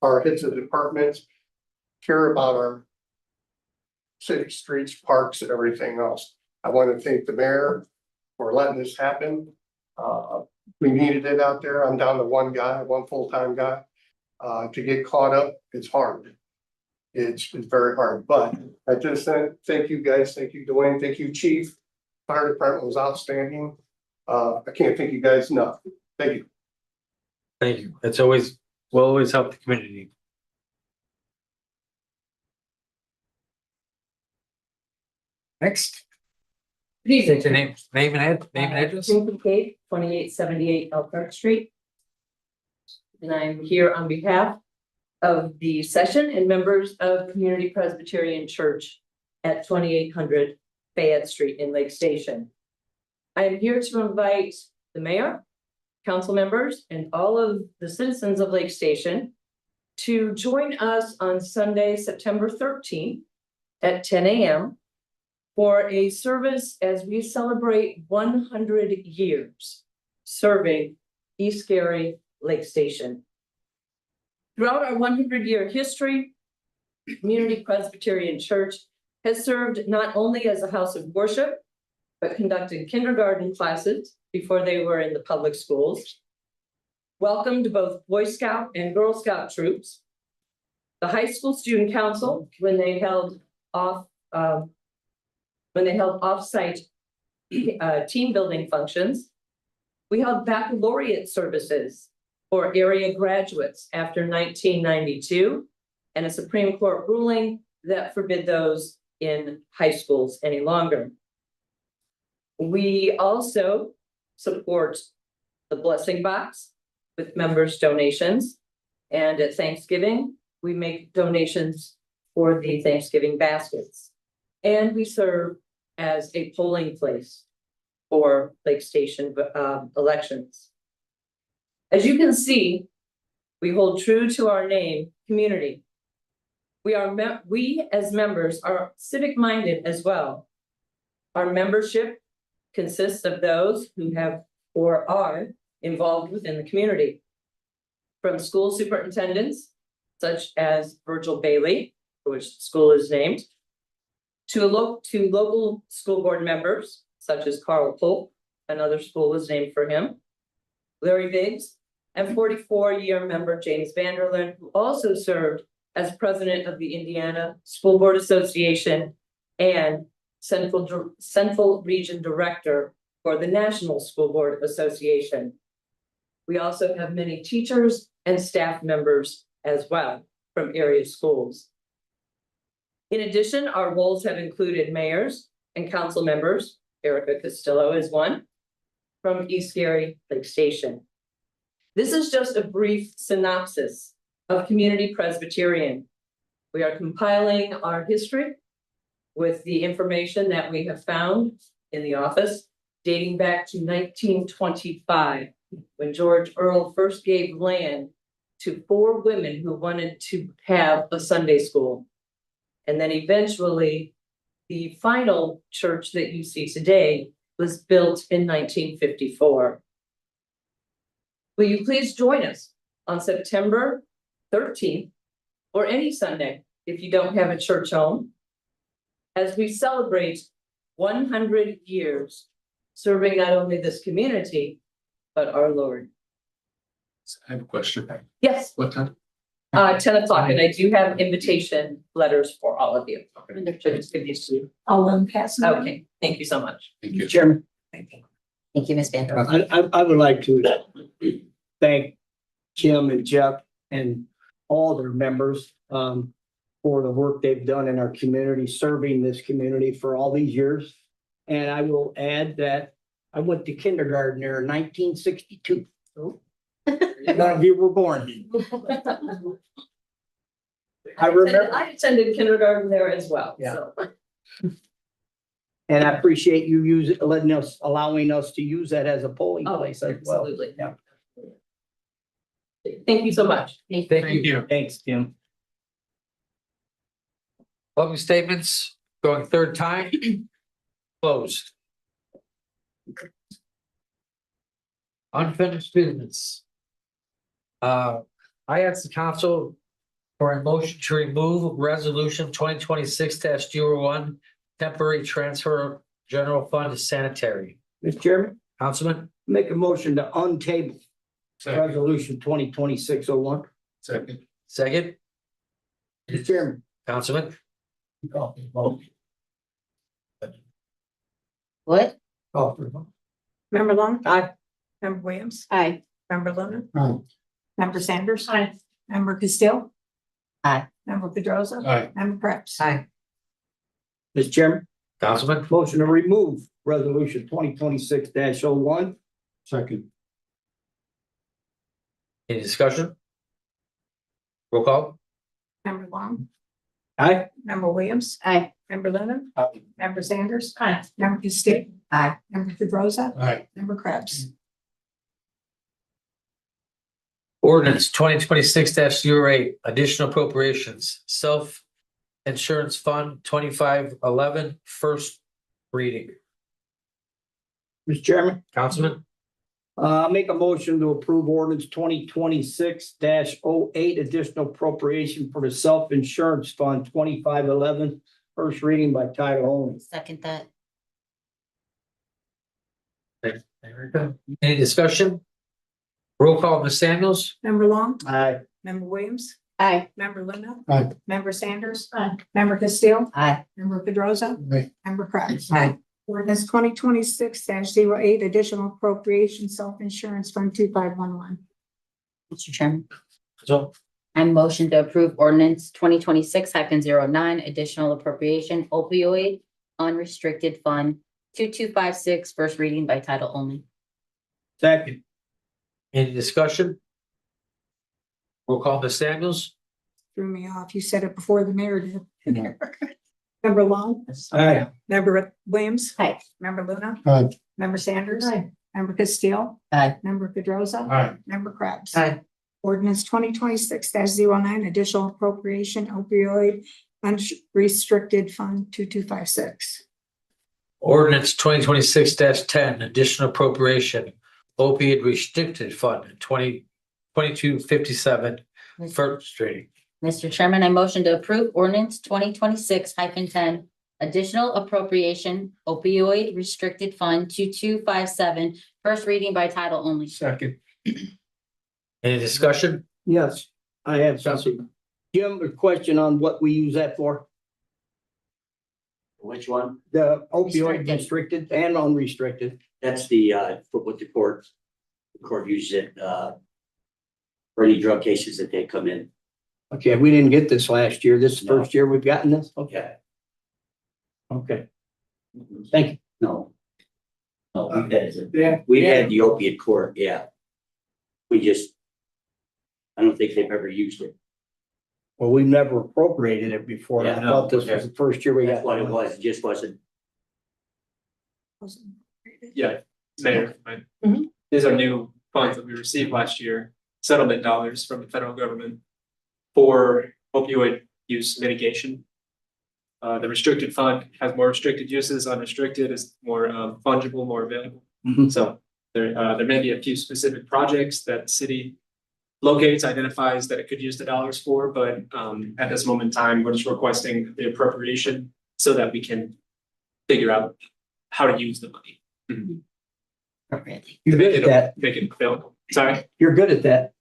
S14: our heads of departments care about our city streets, parks, and everything else. I want to thank the mayor for letting this happen. We needed it out there. I'm down to one guy, one full-time guy. To get caught up, it's hard. It's very hard, but I just thank you guys. Thank you, Dwayne. Thank you, chief. Fire department was outstanding. I can't thank you guys enough. Thank you.
S2: Thank you. It's always, will always help the community. Next. State your name and address.
S15: Cynthia Cade, 2878 Elkhart Street. And I'm here on behalf of the session and members of Community Presbyterian Church at 2800 Fayette Street in Lake Station. I am here to invite the mayor, council members, and all of the citizens of Lake Station to join us on Sunday, September 13th at 10 a.m. for a service as we celebrate 100 years serving East Gary Lake Station. Throughout our 100-year history, Community Presbyterian Church has served not only as a house of worship, but conducted kindergarten classes before they were in the public schools, welcomed both Boy Scout and Girl Scout troops, the high school student council when they held off-site team building functions. We held baccalaureate services for area graduates after 1992 and a Supreme Court ruling that forbid those in high schools any longer. We also support the Blessing Box with members' donations. And at Thanksgiving, we make donations for the Thanksgiving baskets. And we serve as a polling place for Lake Station elections. As you can see, we hold true to our name, community. We as members are civic minded as well. Our membership consists of those who have or are involved within the community. From school superintendents, such as Virgil Bailey, for which the school is named, to local school board members, such as Carl Polk, another school is named for him, Larry Biggs, and 44-year member James Vanderlyn, who also served as president of the Indiana School Board Association and Central Region Director for the National School Board Association. We also have many teachers and staff members as well from area schools. In addition, our roles have included mayors and council members. Erica Castillo is one from East Gary Lake Station. This is just a brief synopsis of Community Presbyterian. We are compiling our history with the information that we have found in the office dating back to 1925, when George Earl first gave land to 4 women who wanted to have a Sunday school. And then eventually, the final church that you see today was built in 1954. Will you please join us on September 13th or any Sunday if you don't have a church home, as we celebrate 100 years serving not only this community, but our Lord.
S1: I have a question.
S15: Yes,
S1: What time?
S15: 10 o'clock, and I do have invitation letters for all of you. So just give these to you.
S3: I'll let them pass. them.
S15: Okay, thank you so much.
S1: Thank you.
S4: Chairman,
S7: Thank you, Ms. Vanderbilt.
S4: I would like to thank Kim and Jeff and all their members for for the work they've done in our community, serving this community for all these years. And I will add that I went to kindergarten there in 1962. None of you were born. I remember.
S15: I attended kindergarten there as well,
S4: Yeah.
S15: so.
S4: And I appreciate you allowing us to use that as a polling
S15: Oh,
S4: place as well.
S15: absolutely.
S4: Yeah.
S15: Thank you so much.
S2: Thank you.
S4: Thanks, Tim.
S2: Public statements going third time. Closed. Unfinished business. I asked the council for a motion to remove resolution 2026 one temporary transfer of general fund to sanitary.
S4: Mr. Chairman,
S2: Councilman?
S4: make a motion to untable resolution 2026-01.
S1: Second.
S2: Second?
S4: Mr. Chairman.
S2: Councilman?
S7: What?
S4: Call for a vote.
S3: Member Long?
S4: Aye.
S3: Member Williams?
S7: Aye.
S3: Member Luna?
S6: Aye.
S3: Member Sanders?
S11: Aye.
S3: Member Castillo?
S7: Aye.
S3: Member Pedrosa?
S1: Aye.
S3: Member Krebs?
S2: Aye.
S4: Mr. Chairman,
S2: Councilman?
S4: motion to remove resolution 2026-01.
S6: Second.
S2: Any discussion? Roll call?
S3: Member Long?
S4: Aye.
S3: Member Williams?
S7: Aye.
S3: Member Luna?
S6: Aye.
S3: Member Sanders?
S11: Aye.
S3: Member Castillo?
S7: Aye.
S3: Member Pedrosa?
S1: Aye.
S3: Member Krebs?
S2: Ordinance 2026-08, additional appropriations, self-insurance fund 2511, first reading.
S4: Mr. Chairman,
S2: Councilman?
S4: make a motion to approve ordinance 2026-08, additional appropriation for the self-insurance fund 2511, first reading by title only.
S7: Second that.
S2: Any discussion? Roll call, Ms. Samuels?
S3: Member Long?
S4: Aye.
S3: Member Williams?
S7: Aye.
S3: Member Luna?
S6: Aye.
S3: Member Sanders?
S11: Aye.
S3: Member Castillo?
S7: Aye.
S3: Member Pedrosa?
S6: Aye.
S3: Member Krebs?
S2: Aye.
S3: Ordinance 2026-08, additional appropriation, self-insurance fund 2511.
S7: Mr. Chairman,
S2: So,
S7: I motion to approve ordinance 2026-09, additional appropriation opioid unrestricted fund 2256, first reading by title only.
S4: Second.
S2: any discussion? Roll call, Ms. Samuels?
S3: Threw me off. You said it before the mayor did. Member Long?
S4: Aye.
S3: Member Williams?
S7: Aye.
S3: Member Luna?
S6: Aye.
S3: Member Sanders?
S11: Aye.
S3: Member Castillo?
S7: Aye.
S3: Member Pedrosa?
S1: Aye.
S3: Member Krebs?
S2: Aye.
S3: Ordinance 2026-09, additional appropriation opioid unrestricted fund 2256.
S2: Ordinance 2026-10, additional appropriation, opiate restricted fund 2257, first reading.
S7: Mr. Chairman, I motion to approve ordinance 2026-10, additional appropriation opioid restricted fund 2257, first reading by title only.
S6: Second.
S2: Any discussion?
S4: Yes, I have something. Jim, a question on what we use that for?
S12: Which one?
S4: The opioid
S7: Restricted.
S4: restricted and unrestricted.
S12: That's the, for what the court uses it, for any drug cases that they come in.
S4: Okay, we didn't get this last year. This is the
S12: No.
S4: first year we've gotten this?
S12: Okay.
S4: Okay, thank you.
S12: No. No, we've had,
S4: Yeah.
S12: we've had the opiate court, yeah. We just, I don't think they've ever used it.
S4: Well, we've never appropriated it before. I
S12: Yeah, no,
S4: thought this was the first year we got.
S12: That's what it was, it just wasn't.
S16: Yeah, Mayor,
S11: Mhm.
S16: these are new funds that we received last year, settlement dollars from the federal government for opioid use mitigation. The restricted fund has more restricted uses, unrestricted is more fungible, more available.
S4: Mhm.
S16: So there may be a few specific projects that the city locates, identifies that it could use the dollars for, but at this moment in time, we're just requesting the appropriation so that we can figure out how to use the money.
S7: Appropriately.
S4: You're good at that.
S16: Make it available. Sorry.
S4: You're good at that.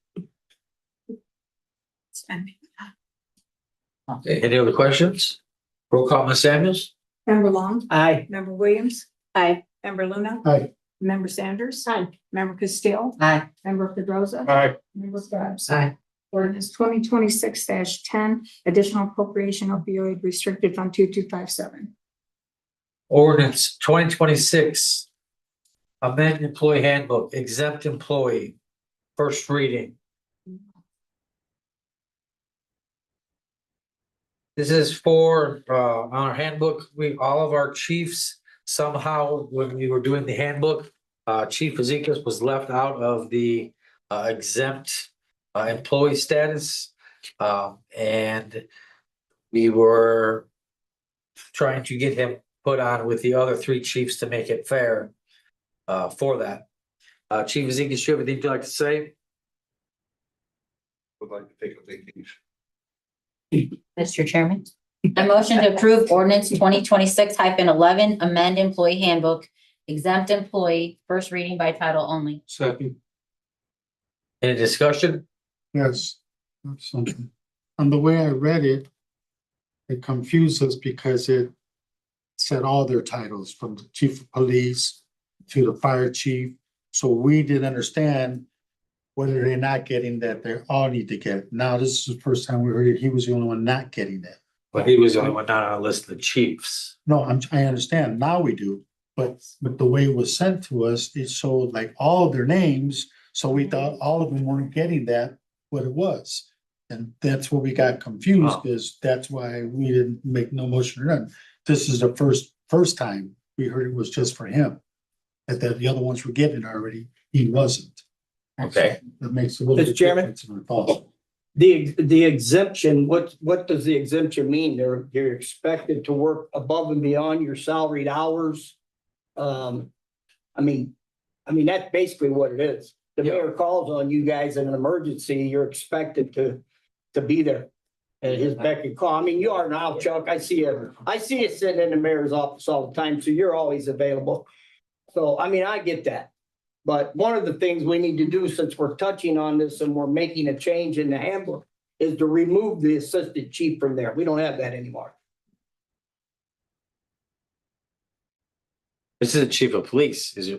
S2: Okay, any other questions? Roll call, Ms. Samuels?
S3: Member Long?
S4: Aye.
S3: Member Williams?
S7: Aye.
S3: Member Luna?
S6: Aye.
S3: Member Sanders?
S11: Aye.
S3: Member Castillo?
S7: Aye.
S3: Member Pedrosa?
S1: Aye.
S3: Member Krebs?
S2: Aye.
S3: Ordinance 2026-10, additional appropriation opioid restricted fund 2257.
S2: Ordinance 2026. Amend employee handbook, exempt employee, first reading. This is for, our handbook, all of our chiefs, somehow, when we were doing the handbook, Chief Ezekiel was left out of the, exempt, employee status. And we were trying to get him put on with the other three chiefs to make it fair, for that. Chief Ezekiel, do you have anything you'd like to say?
S10: Would like to take a vacation.
S7: Mr. Chairman, I motion to approve ordinance 2026-11, amend employee handbook, exempt employee, first reading by title only.
S1: Second.
S2: Any discussion?
S17: Yes, something. And the way I read it, it confused us because it said all their titles from the chief of police to the fire chief. So we didn't understand whether they're not getting that, they all need to get it. Now, this is the first time we heard it. He was the only one not getting that.
S2: But he was the only one not on the list of the chiefs.
S17: No, I understand. Now we do. But the way it was sent to us, it showed like all of their names. So we thought all of them weren't getting that, what it was. And that's where we got confused, because that's why we didn't make no motion to run. This is the first time we heard it was just for him. That the other ones were getting it already, he wasn't.
S2: Okay.
S17: That makes a little bit
S4: Mr. Chairman?
S17: difference in our thoughts.
S4: The exemption, what does the exemption mean? You're expected to work above and beyond your salaried hours. I mean, that's basically what it is. The mayor calls on you guys in an emergency, you're expected to be there. At his beck and call. I mean, you are now, Chuck. I see you sitting in the mayor's office all the time, so you're always available. So, I mean, I get that. But one of the things we need to do, since we're touching on this and we're making a change in the handbook, is to remove the assistant chief from there. We don't have that anymore.
S2: This is the chief of police, is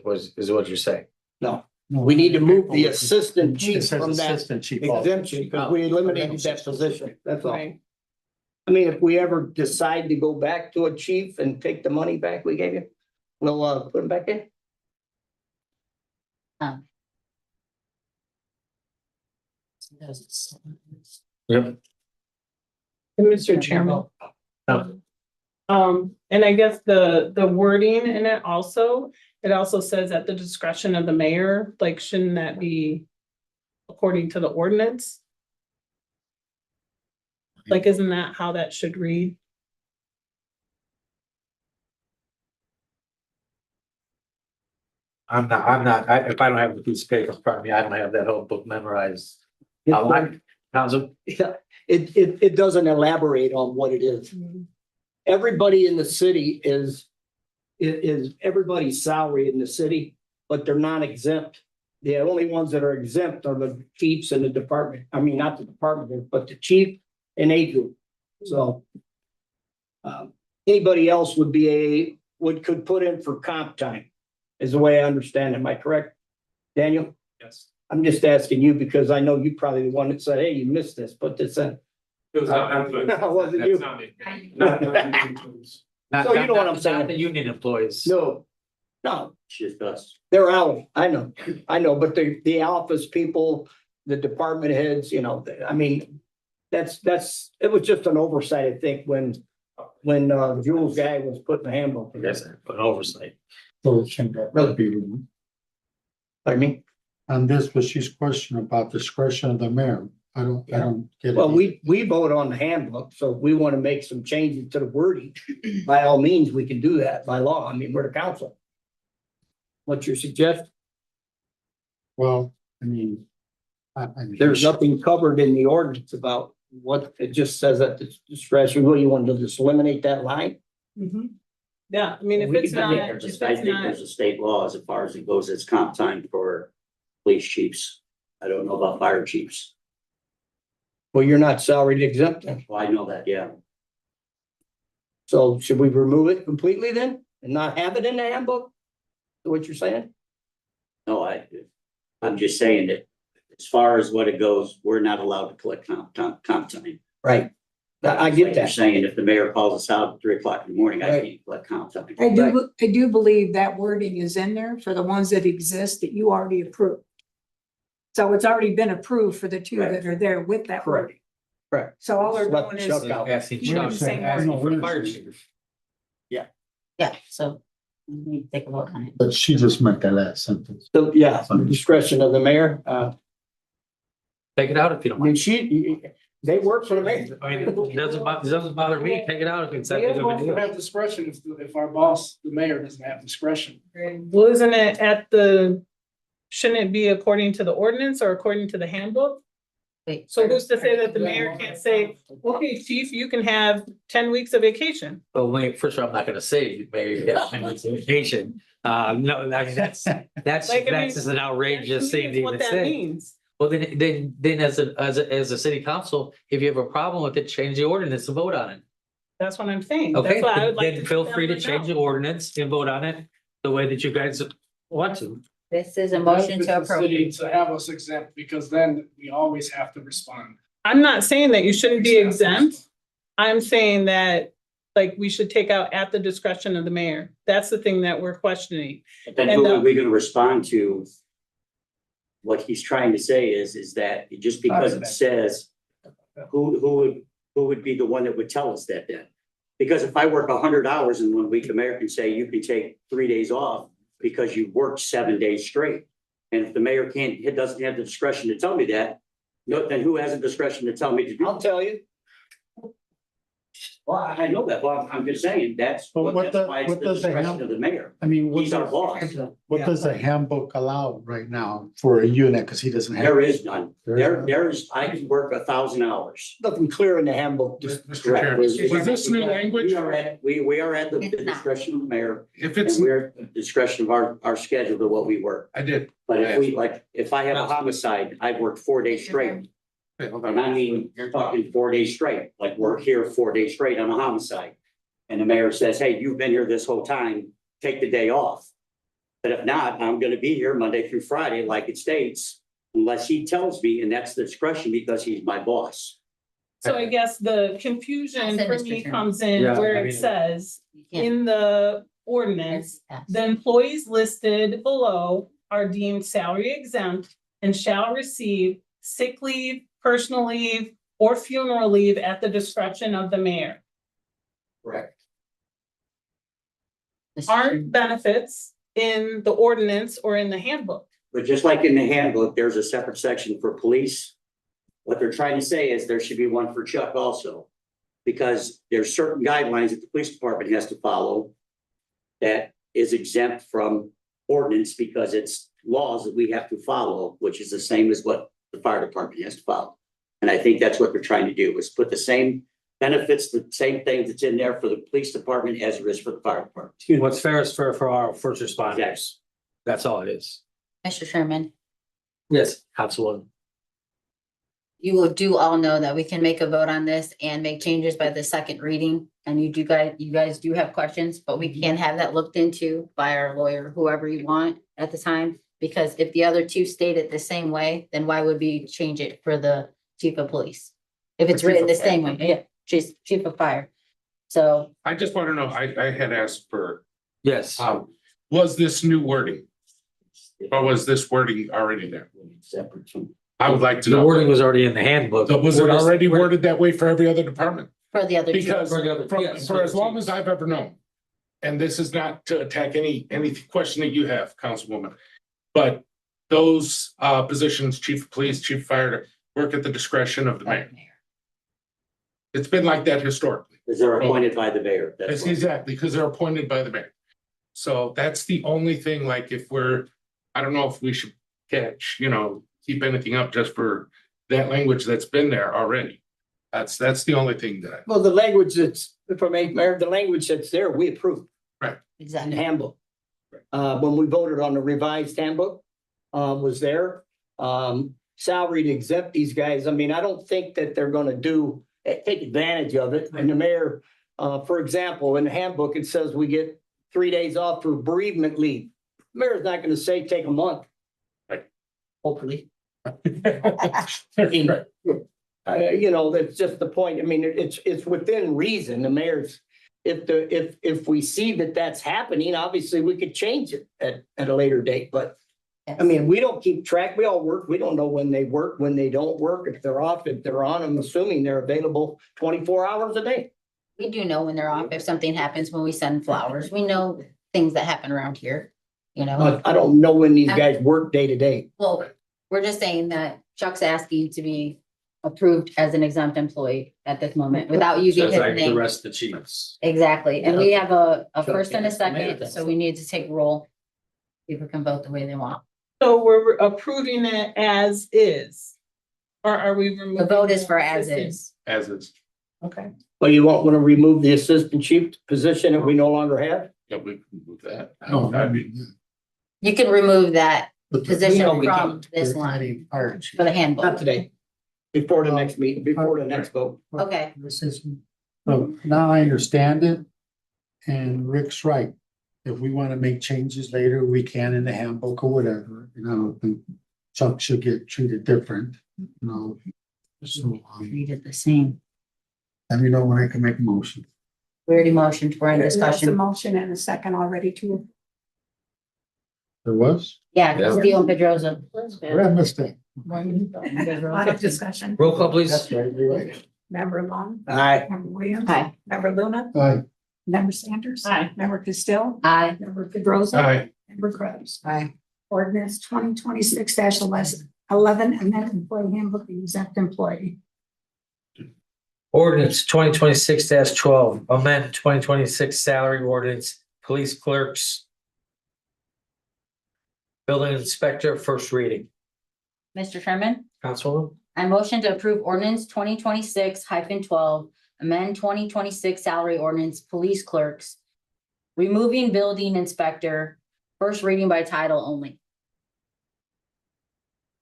S2: what you're saying?
S4: No, we need to move the assistant
S17: It
S4: chief
S17: says
S4: from that
S17: assistant chief also.
S4: exemption, because we eliminated that position. That's all. I mean, if we ever decide to go back to a chief and take the money back we gave you, we'll put him back in.
S2: Yep.
S11: Mr. Chairman. And I guess the wording in it also says at the discretion of the mayor, like, shouldn't that be according to the ordinance? Like, isn't that how that should read?
S2: If I don't have the piece of paper in front of me, I don't have that whole book memorized. Council?
S4: Yeah, it doesn't elaborate on what it is. Everybody in the city is everybody's salary in the city, but they're not exempt. The only ones that are exempt are the chiefs and the department. I mean, not the department, but the chief and Adrian. So anybody else could put in for comp time, is the way I understand it. Am I correct, Daniel?
S16: Yes.
S4: I'm just asking you because I know you probably the one that said, hey, you missed this, put this in.
S16: It was not.
S4: No, it wasn't you.
S16: That's not me.
S4: So you know what I'm saying?
S2: Not the union employees.
S4: No,
S12: Just us.
S4: they're hourly. I know, but the office people, the department heads, I mean, it was just an oversight, I think, when Jules guy was putting the handbook.
S2: Yes, an oversight.
S17: So shouldn't that really be removed?
S4: Pardon me?
S17: And this was his question about discretion of the mayor. I don't get it.
S4: Well, we vote on the handbook, so if we want to make some changes to the wording, by all means, we can do that by law. I mean, we're the council. What's your suggestion?
S17: Well, I mean.
S4: There's nothing covered in the ordinance about what, it just says at the discretion. What, you want to just eliminate that line?
S11: Yeah, I mean, if
S4: We
S11: it's
S4: can-
S11: not,
S12: I
S11: if
S12: think
S11: it's
S12: there's
S11: not,
S12: a state law as far as it goes, it's comp time for police chiefs. I don't know about fire chiefs.
S4: Well, you're not salaried exempt then.
S12: Well, I know that, yeah.
S4: So should we remove it completely then and not have it in the handbook? Is what you're saying?
S12: No, I'm just saying that as far as what it goes, we're not allowed to collect comp time.
S4: Right. I get
S12: Like you're
S4: that.
S12: saying, if the mayor calls us out at 3 o'clock in the morning, I
S4: Right.
S12: can't collect comp time.
S3: I do believe that wording is in there for the ones that exist that you already approved. So it's already been approved for the two that are there with that
S4: Correct.
S3: wording.
S4: Correct.
S3: So all they're
S4: Let
S3: doing
S4: Chuck
S3: is.
S4: out.
S2: Asking
S3: You're
S2: Chuck,
S3: the same
S2: asking
S17: way.
S2: for the fire chief.
S7: Yeah, so we need to take a vote on it.
S17: But she just meant that last sentence.
S4: So, yeah, discretion of the mayor,
S2: Take it out if you don't
S4: I mean,
S2: mind.
S4: they work for the mayor.
S2: I mean, it doesn't bother me. Take it out if it's that
S13: We
S2: big of a
S13: have
S2: deal.
S13: discretion if our boss, the mayor, doesn't have discretion.
S11: Well, isn't it shouldn't it be according to the ordinance or according to the handbook?
S7: Wait,
S11: So who's to say that the mayor can't say, okay, chief, you can have 10 weeks of vacation?
S2: Well, wait, first of all, I'm not gonna say maybe vacation. No, I mean, that's
S11: Like, I mean,
S2: just an outrageous
S11: That
S2: thing to
S11: means what
S2: even
S11: that
S2: say.
S11: means.
S2: Well, then as a city council, if you have a problem with it, change the ordinance and vote on it.
S11: That's what I'm saying.
S2: Okay,
S11: That's why I would like
S2: then
S11: to.
S2: feel
S11: sit
S2: free to
S11: down
S2: change
S11: now.
S2: the ordinance and vote on it the way that you guys want to.
S7: This is a motion to
S13: Benefits the city
S7: approve.
S13: To have us exempt, because then we always have to respond.
S11: I'm not saying that you shouldn't be exempt. I'm saying that, like, we should take out at the discretion of the mayor. That's the thing that we're questioning.
S12: But then
S11: And,
S12: who are we gonna respond to? What he's trying to say is that just because it says, who would be the one that would tell us that then? Because if I work 100 hours in 1 week, the mayor can say you can take 3 days off because you worked 7 days straight. And if the mayor doesn't have the discretion to tell me that, no, then who has the discretion to tell me to do?
S4: I'll tell you.
S12: Well, I know that, but I'm just saying, that's
S17: But what
S12: that's why it's
S17: what
S12: the
S17: does the
S12: discretion
S17: hand-
S12: of the mayor.
S17: I mean,
S12: He's our boss.
S17: what does the handbook allow right now for a unit? Cause he doesn't have.
S12: There is none.
S17: There is
S12: There's, I can work 1,000 hours.
S4: Nothing clear in the handbook. Just
S1: Mr.
S12: Correct.
S1: Chair, was this new language?
S12: We are at the
S7: It's not.
S12: discretion of the mayor,
S1: If
S12: and
S1: it's,
S12: we're at the discretion of our schedule to what we work.
S1: I did.
S12: But if I have a homicide, I've worked 4 days straight.
S1: Wait, hold
S12: And I
S1: on.
S12: mean, you're talking 4 days straight, like we're here 4 days straight on a homicide. And the mayor says, hey, you've been here this whole time, take the day off. But if not, I'm gonna be here Monday through Friday, like it states, unless he tells me, and that's the discretion because he's my boss.
S11: So I guess the confusion
S7: I said
S11: for
S7: Mr.
S11: me
S7: Chairman.
S11: comes in
S2: Yeah,
S11: where
S2: I
S11: it
S2: mean-
S11: says
S7: You can't-
S11: in the ordinance,
S7: Yes.
S11: the employees listed below are deemed salary exempt and shall receive sick leave, personal leave, or funeral leave at the discretion of the mayor.
S12: Correct.
S11: Aren't benefits in the ordinance or in the handbook?
S12: But just like in the handbook, there's a separate section for police. What they're trying to say is there should be one for Chuck also. Because there's certain guidelines that the police department has to follow that is exempt from ordinance because it's laws that we have to follow, which is the same as what the fire department has to follow. And I think that's what they're trying to do, is put the same benefits, the same thing that's in there for the police department as there is for the fire department.
S2: What's fair is fair for our first responders.
S12: Yes.
S2: That's all it is.
S7: Mr. Sherman,
S2: Yes, Councilwoman.
S7: you do all know that we can make a vote on this and make changes by the second reading. And you guys do have questions, but we can have that looked into by our lawyer, whoever you want at the time. Because if the other two state it the same way, then why would we change it for the chief of police? If it's
S1: The chief
S7: written the
S1: of fire.
S7: same way, yeah, chief of fire. So
S1: I just want to know, I had asked for,
S2: Yes.
S1: was this new wording? Or was this wording already there?
S12: Separate from.
S1: I would like to
S2: The
S1: know.
S2: wording was already in the handbook.
S1: So was it
S2: We're just-
S1: already
S2: we're-
S1: worded that way for every other department?
S7: for the other two.
S1: Because
S2: For the other-
S1: for
S2: yes,
S1: for as long as I've ever known, and this is not to attack any question that you have, Councilwoman, but those positions, chief of police, chief of fire, work at the discretion of the mayor. It's been like that historically.
S12: Because they're appointed by the mayor. That's
S1: That's
S12: what-
S1: exactly, because they're appointed by the mayor. So that's the only thing, like if we're, I don't know if we should catch, keep anything up just for that language that's been there already. That's the only thing that,
S4: Well, the language that's, from Mayor, the language that's there, we approved in the
S7: Exactly.
S4: handbook. When we voted on the revised handbook, was there. Salary to exempt these guys. I mean, I don't think that they're gonna take advantage of it. And the mayor, for example, in the handbook, it says we get 3 days off for bereavement leave. Mayor's not gonna say take a month.
S1: Right.
S4: Hopefully. You know, that's just the point. I mean, it's within reason. The mayor's, if we see that that's happening, obviously we could change it at a later date, but I mean, we don't keep track. We all work. We don't know when they work, when they don't work, if they're off, if they're on. I'm assuming they're available 24 hours a day.
S7: We do know when they're off, if something happens when we send flowers, we know things that happen around here, you know?
S4: But I don't know when these guys work day to day.
S7: Well, we're just saying that Chuck's asking to be approved as an exempt employee at this moment without using
S2: Just
S7: his
S2: like the
S7: name.
S2: rest of the chiefs.
S7: Exactly, and we have a
S4: Chuck
S7: first and a
S4: has to make
S7: second,
S4: that.
S7: so we need to take roll. People can vote the way they want.
S11: So we're approving it as is? Or are we removing?
S7: The vote is for as
S11: assistant?
S7: is.
S1: As it's,
S11: Okay.
S4: Well, you won't want to remove the assistant chief position that we no longer have?
S1: yeah, we can move that.
S17: No,
S1: That'd be-
S7: You can remove that
S17: But the-
S7: position
S4: No, we
S7: from
S4: can't.
S7: this
S17: they're
S7: line
S17: adding fire chief.
S7: for the
S4: Not
S7: handbook.
S4: today. Before the next meeting, before the next vote.
S7: Okay,
S17: This is, so now I understand it. And Rick's right. If we want to make changes later, we can in the handbook or whatever, you know, and Chuck should get treated different, you know. So,
S7: treated the same.
S17: let me know when I can make a motion.
S7: We already motioned, we're in
S3: There's a
S7: discussion.
S3: motion and a second already too.
S17: There was?
S7: Yeah, Castillo and Pedrosa.
S17: Where I missed that?
S3: A lot of discussion.
S2: Roll call, please.
S17: That's right, you're right.
S3: Member Long,
S4: Aye.
S3: member Williams.
S7: Aye.
S3: Member Luna,
S17: Aye.
S3: member Sanders.
S11: Aye.
S3: Member Costill,
S7: Aye.
S3: member Pedrosa.
S1: Aye.
S3: Member Krebs.
S7: Aye.
S3: Ordinance 2026-11, amendment employee handbook, exempt employee.
S2: Ordinance 2026-12, amend 2026 salary ordinance, police clerks. Building inspector, first reading.
S7: Mr. Chairman,
S2: Councilwoman,
S7: I motion to approve ordinance 2026-12, amend 2026 salary ordinance, police clerks. Removing building inspector, first reading by title only.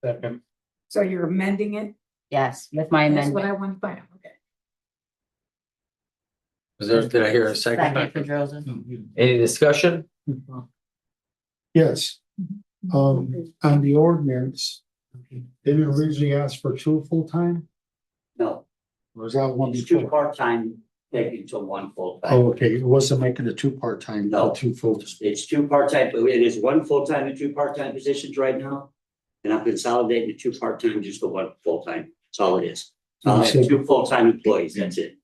S2: second.
S3: So you're amending it?
S7: Yes, with my
S3: That's what
S7: amendment.
S3: I want to find out. Okay.
S2: Did I hear a second?
S7: Second, Pedrosa.
S2: Any discussion?
S17: Yes. On the ordinance, they didn't originally ask for 2 full-time?
S12: No,
S17: Or was that one
S12: it's 2
S17: before?
S12: part-time, taken to 1 full-time.
S17: Oh, okay, it wasn't making it 2 part-time,
S12: No.
S17: but 2 full.
S12: It's 2 part-time, but it is 1 full-time and 2 part-time positions right now. And I'm consolidating the 2 part-time just to 1 full-time. That's all it is. I'll have 2 full-time employees, that's it.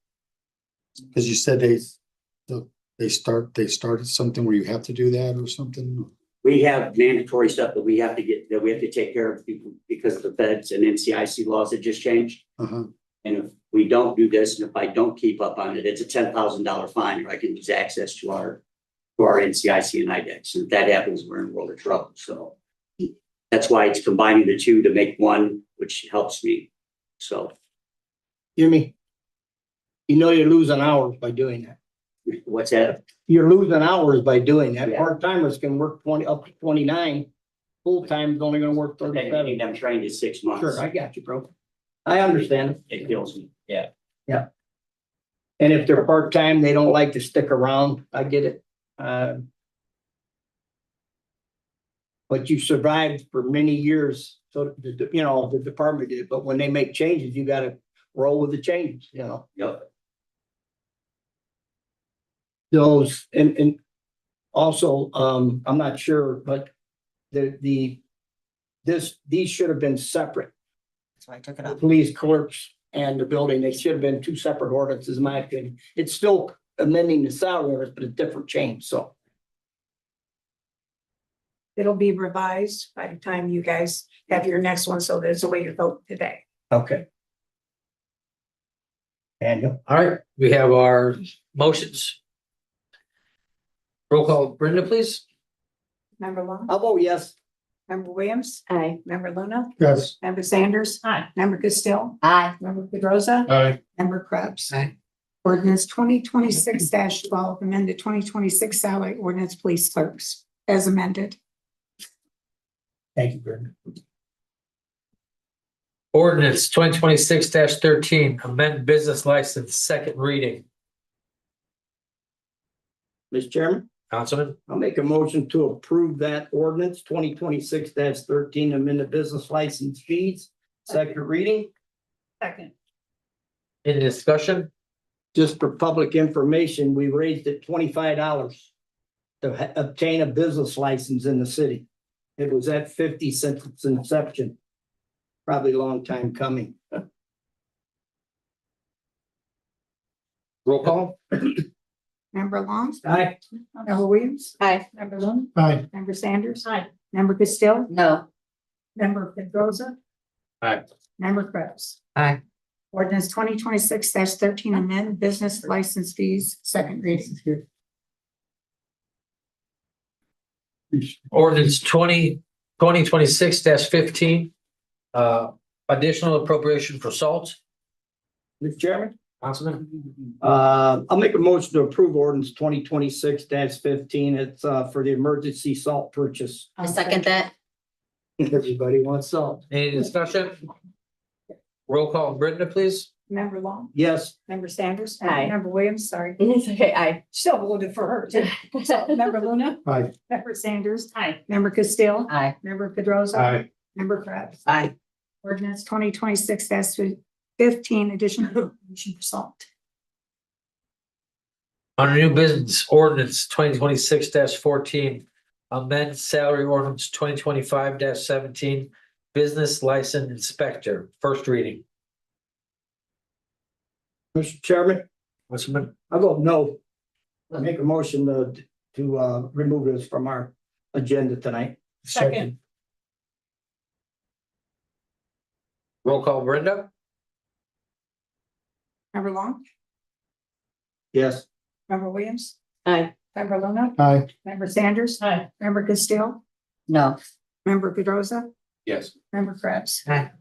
S17: Because you said they started something where you have to do that or something?
S12: We have mandatory stuff that we have to get, that we have to take care of because of the feds and NCIC laws that just changed.
S17: Uh-huh.
S12: And if we don't do this, and if I don't keep up on it, it's a $10,000 fine, or I can lose access to our NCIC and IDEX. And if that happens, we're in a world of trouble. So that's why it's combining the 2 to make 1, which helps me. So
S4: Hear me? You know you're losing hours by doing that.
S12: what's that?
S4: You're losing hours by doing that.
S12: Yeah.
S4: Part-timers can work 20, up to 29. Full-time's only gonna work
S12: They
S4: 37.
S12: need them trained in 6 months.
S4: Sure, I got you, bro. I understand.
S12: It kills me. Yeah.
S4: And if they're part-time, they don't like to stick around. I get it. But you survived for many years, so the department did, but when they make changes, you gotta roll with the changes, you know?
S12: Yep.
S4: Those, and also, I'm not sure, but these should have been separate.
S7: That's why I took it
S4: The
S7: up.
S4: police clerks and the building, they should have been 2 separate ordinances, in my opinion. It's still amending the salary ordinance, but a different change, so.
S3: It'll be revised by the time you guys have your next one, so there's a way to vote today.
S4: Okay. Daniel?
S2: All right, we have our motions. Roll call, Brenda, please.
S3: Member Long,
S4: I'll vote yes.
S3: member Williams,
S7: Aye.
S3: member Luna,
S17: Yes.
S3: member Sanders.
S11: Aye.
S3: Member Costill,
S7: Aye.
S3: member Pedrosa.
S1: Aye.
S3: Member Krebs.
S2: Aye.
S3: Ordinance 2026-12, amended 2026 salary ordinance police clerks as amended.
S4: Thank you, Brenda.
S2: Ordinance 2026-13, amend business license, second reading.
S4: Mr. Chairman,
S2: Councilman,
S4: I'll make a motion to approve that ordinance 2026-13, amend the business license fees. Second reading,
S3: Second.
S2: any discussion?
S4: just for public information, we raised it $25 to obtain a business license in the city. It was at 50 since its inception. Probably a long time coming.
S2: Roll call?
S3: Member Long.
S4: Aye.
S3: Member Williams.
S5: Aye.
S3: Member Luna.
S17: Aye.
S3: Member Sanders.
S11: Aye.
S3: Member Castillo.
S7: No.
S3: Member Pedrosa.
S1: Aye.
S3: Member Krebs.
S2: Aye.
S3: Ordinance 2026-13, amend business license fees, second reading.
S2: Ordinance 2026-15. Additional appropriation for salt.
S4: Mr. Chairman?
S2: Councilman,
S4: I'll make a motion to approve ordinance 2026-15. It's for the emergency salt purchase.
S7: I second that.
S4: Everybody wants salt.
S2: any discussion? Roll call, Brenda, please.
S3: Member Long.
S4: Yes.
S3: Member Sanders.
S5: Aye.
S3: Member Williams, sorry.
S5: It's okay, aye.
S3: Still voted for her too. So, Member Luna.
S17: Aye.
S3: Member Sanders.
S11: Aye.
S3: Member Castillo.
S7: Aye.
S3: Member Pedrosa.
S1: Aye.
S3: Member Krebs.
S7: Aye.
S3: Ordinance 2026-15, additional appropriation for salt.
S2: Under new business ordinance 2026-14. Amend salary ordinance 2025-17. Business license inspector, first reading.
S4: Mr. Chairman,
S2: Councilman,
S4: I vote no. I make a motion to remove this from our agenda tonight.
S11: Second.
S2: roll call, Brenda.
S3: Member Long.
S4: Yes.
S3: Member Williams.
S5: Aye.
S3: Member Luna.
S17: Aye.
S3: Member Sanders.
S11: Aye.
S3: Member Castillo.
S7: No.
S3: Member Pedrosa.
S1: Yes.
S3: Member Krebs.
S2: Aye.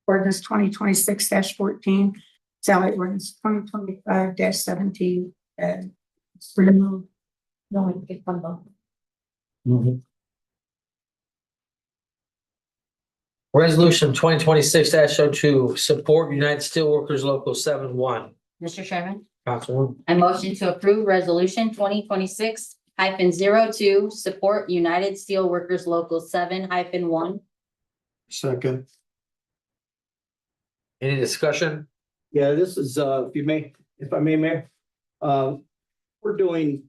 S3: Ordinance 2026-14, salary ordinance 2025-17, and remove. No, I get one vote.
S2: Resolution 2026-02, support United Steelworkers Local 7-1.
S7: Mr. Chairman,
S2: Councilwoman,
S7: I motion to approve resolution 2026-02, support United Steelworkers Local 7-1.
S17: Second.
S2: any discussion?
S4: Yeah, this is, if I may, Mayor, we're doing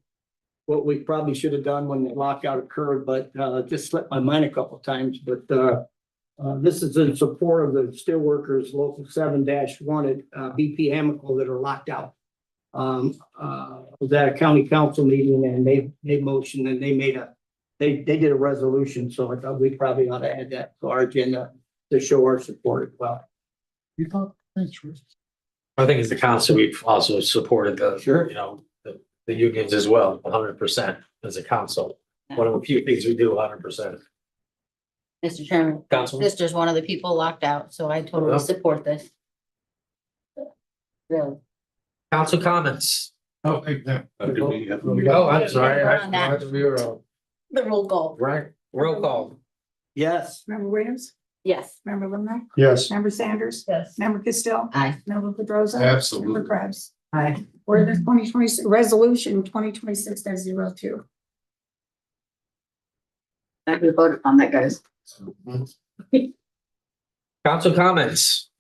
S4: what we probably should have done when the lockout occurred, but, just slipped my mind a couple of times, but, this is in support of the steelworkers local 7-1 at, BP Amical that are locked out. Was at a county council meeting and they motioned and they did a resolution, so I thought we probably ought to add that to our agenda to show our support as well.
S17: You thought, thanks, Rick.
S2: I think as the council, we've also supported the,
S4: Sure.
S2: you know, the unions as well, 100% as a council. One of the few things we do 100%.
S7: Mr. Chairman,
S2: Councilman,
S7: sister's one of the people locked out, so I totally support this. Really.
S2: council comments.
S1: Oh, yeah. Do we have-
S2: Oh, I'm sorry.
S7: We're on that.
S2: We were,
S7: The roll call.
S2: right, roll call.
S4: Yes.
S3: Member Williams.
S5: Yes.
S3: Member Luna.
S17: Yes.
S3: Member Sanders.
S11: Yes.
S3: Member Castillo.
S7: Aye.
S3: Member Pedrosa.
S1: Absolutely.
S3: Member Krebs.
S2: Aye.
S3: Ordinance 2026, resolution 2026-02.
S7: I we voted on that, guys.
S2: Council comments.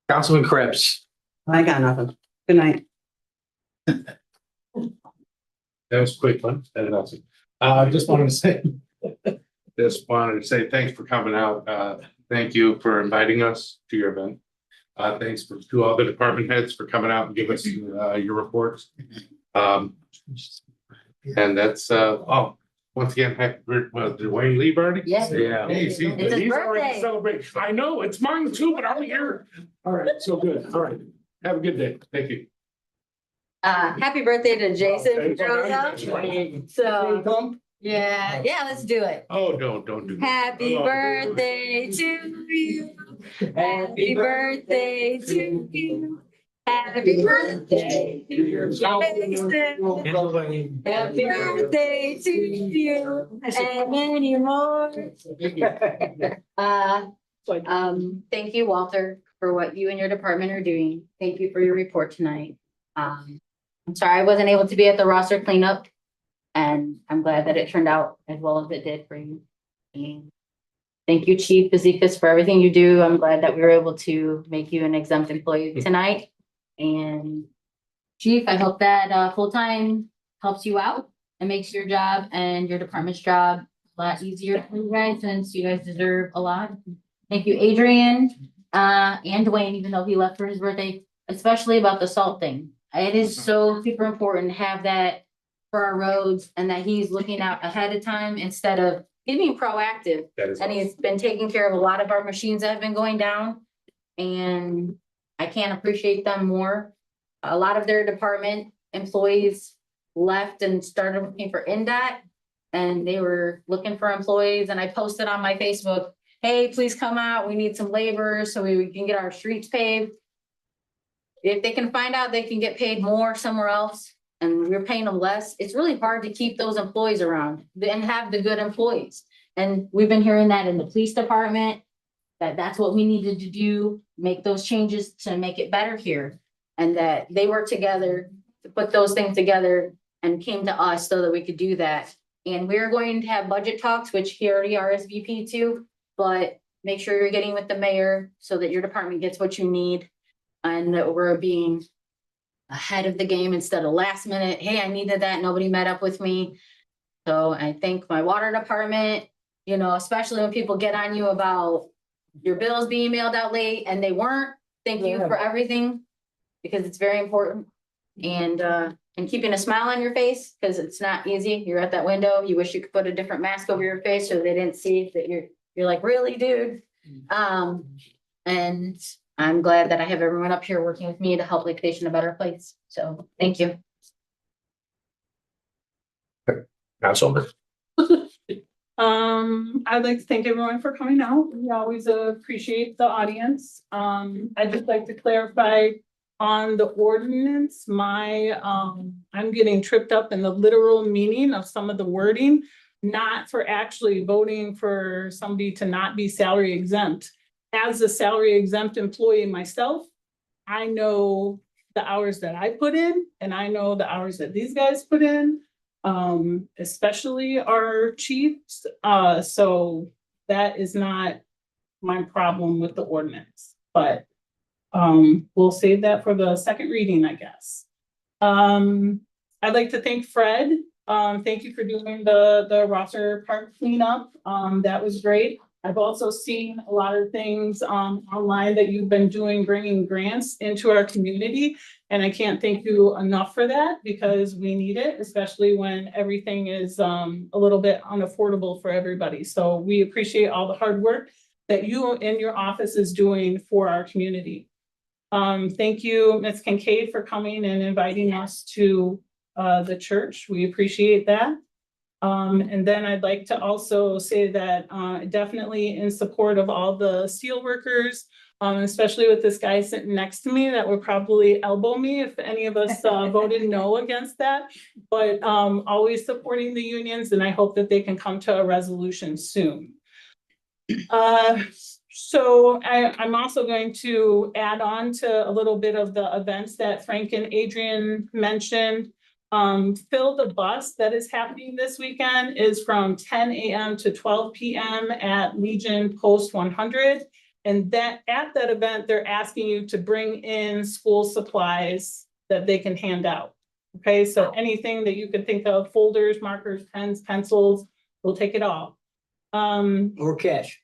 S2: Councilman Krebs.
S5: I got nothing. Good night.
S1: That was a quick one. That is awesome. I just wanted to say thanks for coming out. Thank you for inviting us to your event. Thanks to all the department heads for coming out and giving us your reports. And that's once again, happy birthday, Dwayne Lee birthday.
S7: Yes.
S2: Yeah.
S1: Hey, see,
S7: It's his
S1: he's already
S7: birthday.
S1: celebrating. I know, it's mine too, but I'm here. All right, so good. All right. Have a good day. Thank you.
S7: Happy birthday to Jason
S1: Thanks.
S7: Pedrosa. So,
S4: Tom?
S7: yeah, let's do it.
S1: Oh, don't do that.
S7: Happy
S1: Oh.
S7: birthday to you. Happy birthday to you. Happy birthday to Jason. Happy birthday to you and many more. Thank you, Walter, for what you and your department are doing. Thank you for your report tonight. I'm sorry I wasn't able to be at the roster cleanup. And I'm glad that it turned out as well as it did for you. And thank you, Chief Bezekas, for everything you do. I'm glad that we were able to make you an exempt employee tonight. And Chief, I hope that full-time helps you out and makes your job and your department's job a lot easier for you guys, since you guys deserve a lot. Thank you, Adrian, and Dwayne, even though he left for his birthday, especially about the salt thing. It is so super important to have that for our roads, and that he's looking out ahead of time instead of, he's being proactive.
S1: That is
S7: And he's been taking care of a lot of our machines that have been going down. And I can't appreciate them more. A lot of their department employees left and started looking for NDOT. And they were looking for employees, and I posted on my Facebook, hey, please come out. We need some labor so we can get our streets paved. If they can find out they can get paid more somewhere else and we're paying them less, it's really hard to keep those employees around and have the good employees. And we've been hearing that in the police department, that that's what we needed to do, make those changes to make it better here. And that they worked together to put those things together and came to us so that we could do that. And we're going to have budget talks, which he already RSVP to, but make sure you're getting with the mayor so that your department gets what you need. And that we're being ahead of the game instead of last minute. Hey, I needed that. Nobody met up with me. So I thank my water department, you know, especially when people get on you about your bills being mailed out late and they weren't. Thank you for everything, because it's very important. And keeping a smile on your face, because it's not easy. You're at that window. You wish you could put a different mask over your face so they didn't see that you're like, really, dude? And I'm glad that I have everyone up here working with me to help Lake Station a better place. So thank you.
S2: Councilman.
S11: I'd like to thank everyone for coming out. We always appreciate the audience. I'd just like to clarify on the ordinance, I'm getting tripped up in the literal meaning of some of the wording, not for actually voting for somebody to not be salary exempt. As a salary exempt employee myself, I know the hours that I put in, and I know the hours that these guys put in, especially our chiefs. So that is not my problem with the ordinance, but we'll save that for the second reading, I guess. I'd like to thank Fred. Thank you for doing the Rosser Park cleanup. That was great. I've also seen a lot of things online that you've been doing, bringing grants into our community. And I can't thank you enough for that, because we need it, especially when everything is a little bit unaffordable for everybody. So we appreciate all the hard work that you and your office is doing for our community. Thank you, Ms. Kincaid, for coming and inviting us to the church. We appreciate that. And then I'd like to also say that definitely in support of all the steel workers, especially with this guy sitting next to me that would probably elbow me if any of us voted no against that. But always supporting the unions, and I hope that they can come to a resolution soon. So I'm also going to add on to a little bit of the events that Frank and Adrian mentioned. Fill the Bus that is happening this weekend is from 10 a.m. to 12 p.m. at Legion Post 100. And that at that event, they're asking you to bring in school supplies that they can hand out. Okay, so anything that you could think of, folders, markers, pens, pencils, we'll take it all.
S4: Or cash.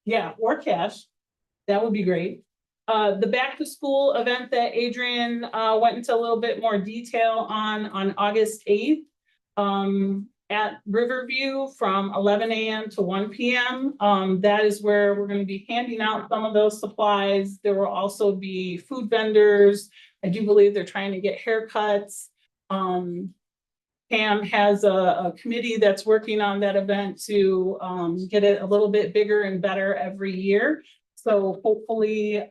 S11: Yeah, or cash. That would be great. The back to school event that Adrian went into a little bit more detail on August 8th at Riverview from 11 a.m. to 1 p.m. That is where we're going to be handing out some of those supplies. There will also be food vendors. I do believe they're trying to get haircuts. Pam has a committee that's working on that event to get it a little bit bigger and better every year. So hopefully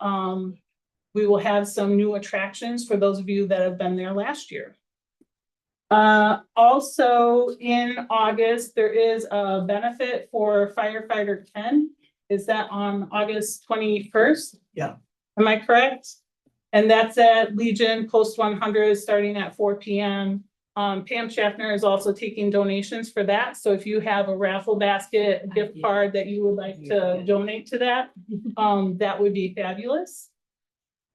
S11: we will have some new attractions for those of you that have been there last year. Also in August, there is a benefit for firefighter Ken. Is that on August 21st?
S4: Yeah.
S11: Am I correct? And that's at Legion Post 100, starting at 4 p.m. Pam Schaffner is also taking donations for that. So if you have a raffle basket gift card that you would like to donate to that, that would be fabulous.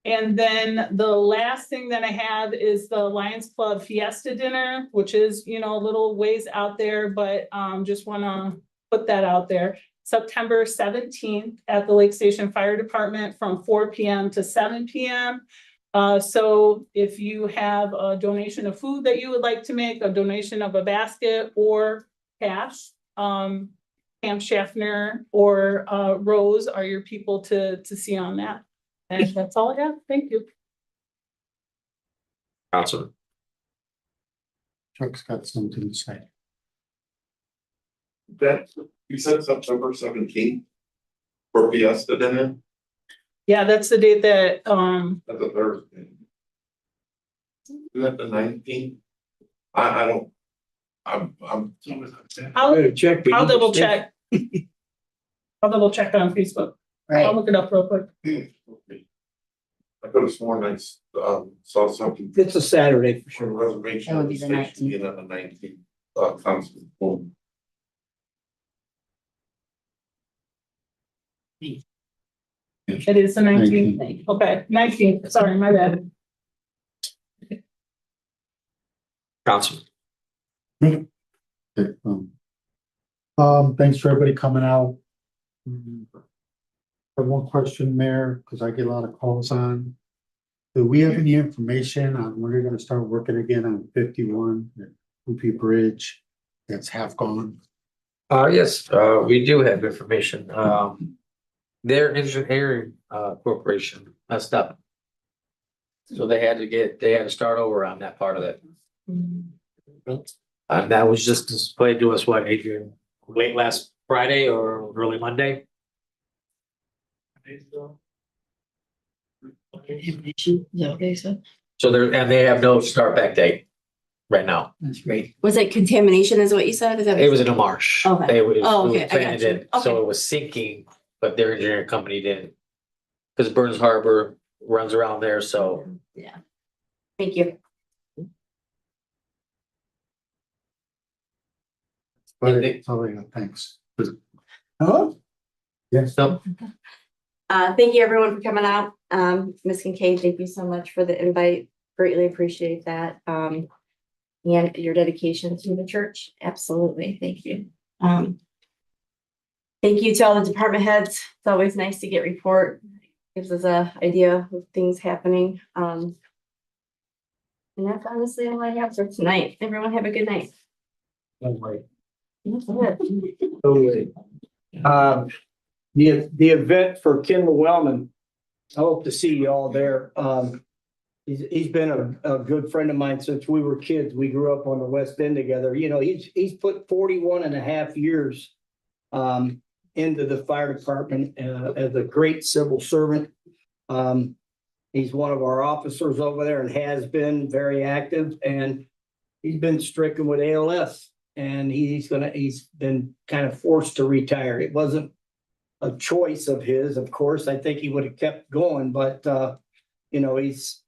S11: And then the last thing that I have is the Lions Club Fiesta Dinner, which is, a little ways out there, but just want to put that out there. September 17th at the Lake Station Fire Department from 4 p.m. to 7 p.m. So if you have a donation of food that you would like to make, a donation of a basket or cash, Pam Schaffner or Rose are your people to see on that. And that's all I have. Thank you.
S2: Councilman.
S17: Chuck's got something to say.
S10: That, you said September 17th for Fiesta dinner?
S11: Yeah, that's the date that,
S10: That's a Thursday. Is that the 19th? I don't. I'm.
S11: I'll
S4: check.
S11: I'll double check. I'll double check on Facebook. I'll look it up real quick.
S10: I could have sworn I saw something.
S4: It's a Saturday for sure.
S10: Reservation.
S7: That would be the 19th.
S10: Being on the 19th, Constable.
S11: It is the 19th. Okay, 19th. Sorry, my bad.
S2: Councilman.
S17: Okay, thanks for everybody coming out. I have one question, Mayor, because I get a lot of calls on. Do we have any information on when they're gonna start working again on 51, the Hoopy Bridge that's half gone?
S2: Yes, we do have information. Their engineering corporation messed up. So they had to start over on that part of it. And that was just displayed to us, what, Adrian, late last Friday or early Monday? So they have no start back date right now.
S17: That's great.
S5: Was it contamination is what you said? Is that?
S2: It was in a marsh.
S5: Okay.
S2: They was
S5: Oh, okay, I
S2: planted
S5: got you.
S2: it, so
S5: Okay.
S2: it was sinking, but their engineering company didn't. Cause Burns Harbor runs around there, so.
S5: Yeah. Thank you.
S17: But, oh, yeah, thanks. Hello? Yes.
S2: So,
S5: Thank you everyone for coming out. Ms. Kincaid, thank you so much for the invite. Greatly appreciate that. And your dedication to the church. Absolutely. Thank you. Thank you to all the department heads. It's always nice to get report. Gives us a idea of things happening. And that's honestly all I have for tonight. Everyone have a good night.
S2: don't worry.
S4: The event for Kendall Wellman, I hope to see you all there. He's been a good friend of mine since we were kids. We grew up on the West End together. He's put 41 and a half years into the fire department as a great civil servant. He's one of our officers over there and has been very active, and he's been stricken with ALS, and he's been kind of forced to retire. It wasn't a choice of his, of course. I think he would have kept going, but he's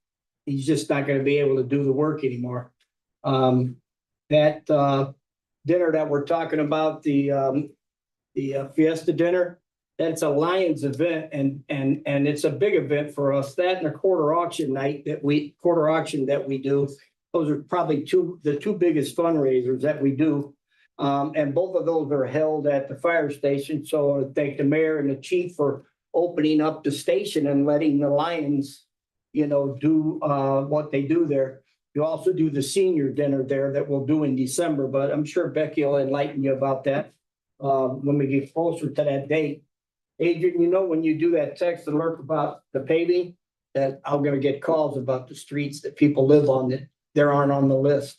S4: just not going to be able to do the work anymore. That dinner that we're talking about, the Fiesta dinner, that's a Lions event, and it's a big event for us. That and a quarter auction that we do. Those are probably the two biggest fundraisers that we do. And both of those are held at the fire station. So I thank the mayor and the chief for opening up the station and letting the Lions, do what they do there. You also do the senior dinner there that we'll do in December, but I'm sure Becky will enlighten you about that when we get closer to that date. Adrian, when you do that text alert about the paving, that I'm going to get calls about the streets that people live on that there aren't on the list.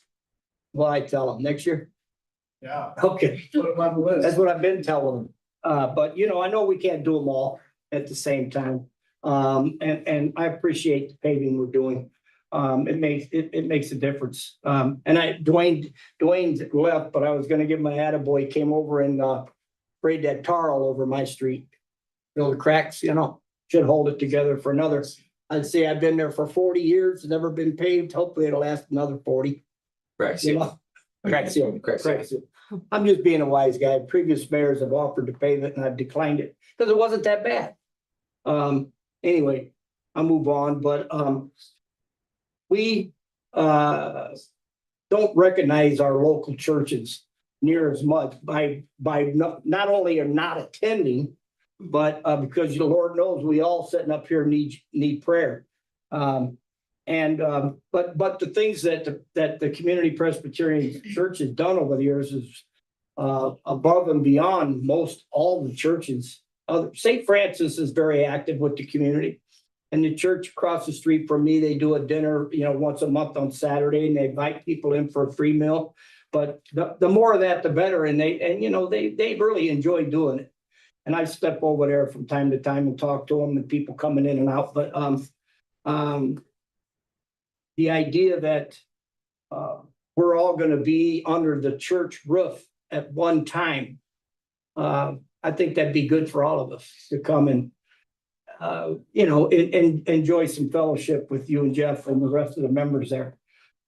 S4: Well, I tell them next year.
S13: Yeah.
S4: Okay.
S13: Put them on the list.
S4: That's what I've been telling them. But I know we can't do them all at the same time. And I appreciate the paving we're doing. It makes a difference. And Dwayne's left, but I was gonna give my attaboy, came over and sprayed that tar all over my street. Fill the cracks, should hold it together for another I'd say I've been there for 40 years, never been paved. Hopefully it'll last another 40.
S2: Correct.
S4: You know? Crack seal.
S2: Crack seal.
S4: Crack seal. I'm just being a wise guy. Previous mayors have offered to pave it and I've declined it because it wasn't that bad. Anyway, I'll move on, but we don't recognize our local churches near as much by not only are not attending, but because the Lord knows we all sitting up here need prayer. But the things that the Community Presbyterian Church has done over the years is above and beyond most all the churches. St. Francis is very active with the community. And the church across the street from me, they do a dinner, once a month on Saturday, and they invite people in for a free meal. But the more of that, the better. And they really enjoy doing it. And I step over there from time to time and talk to them and people coming in and out. But the idea that we're all going to be under the church roof at one time, I think that'd be good for all of us to come and enjoy some fellowship with you and Jeff and the rest of the members there.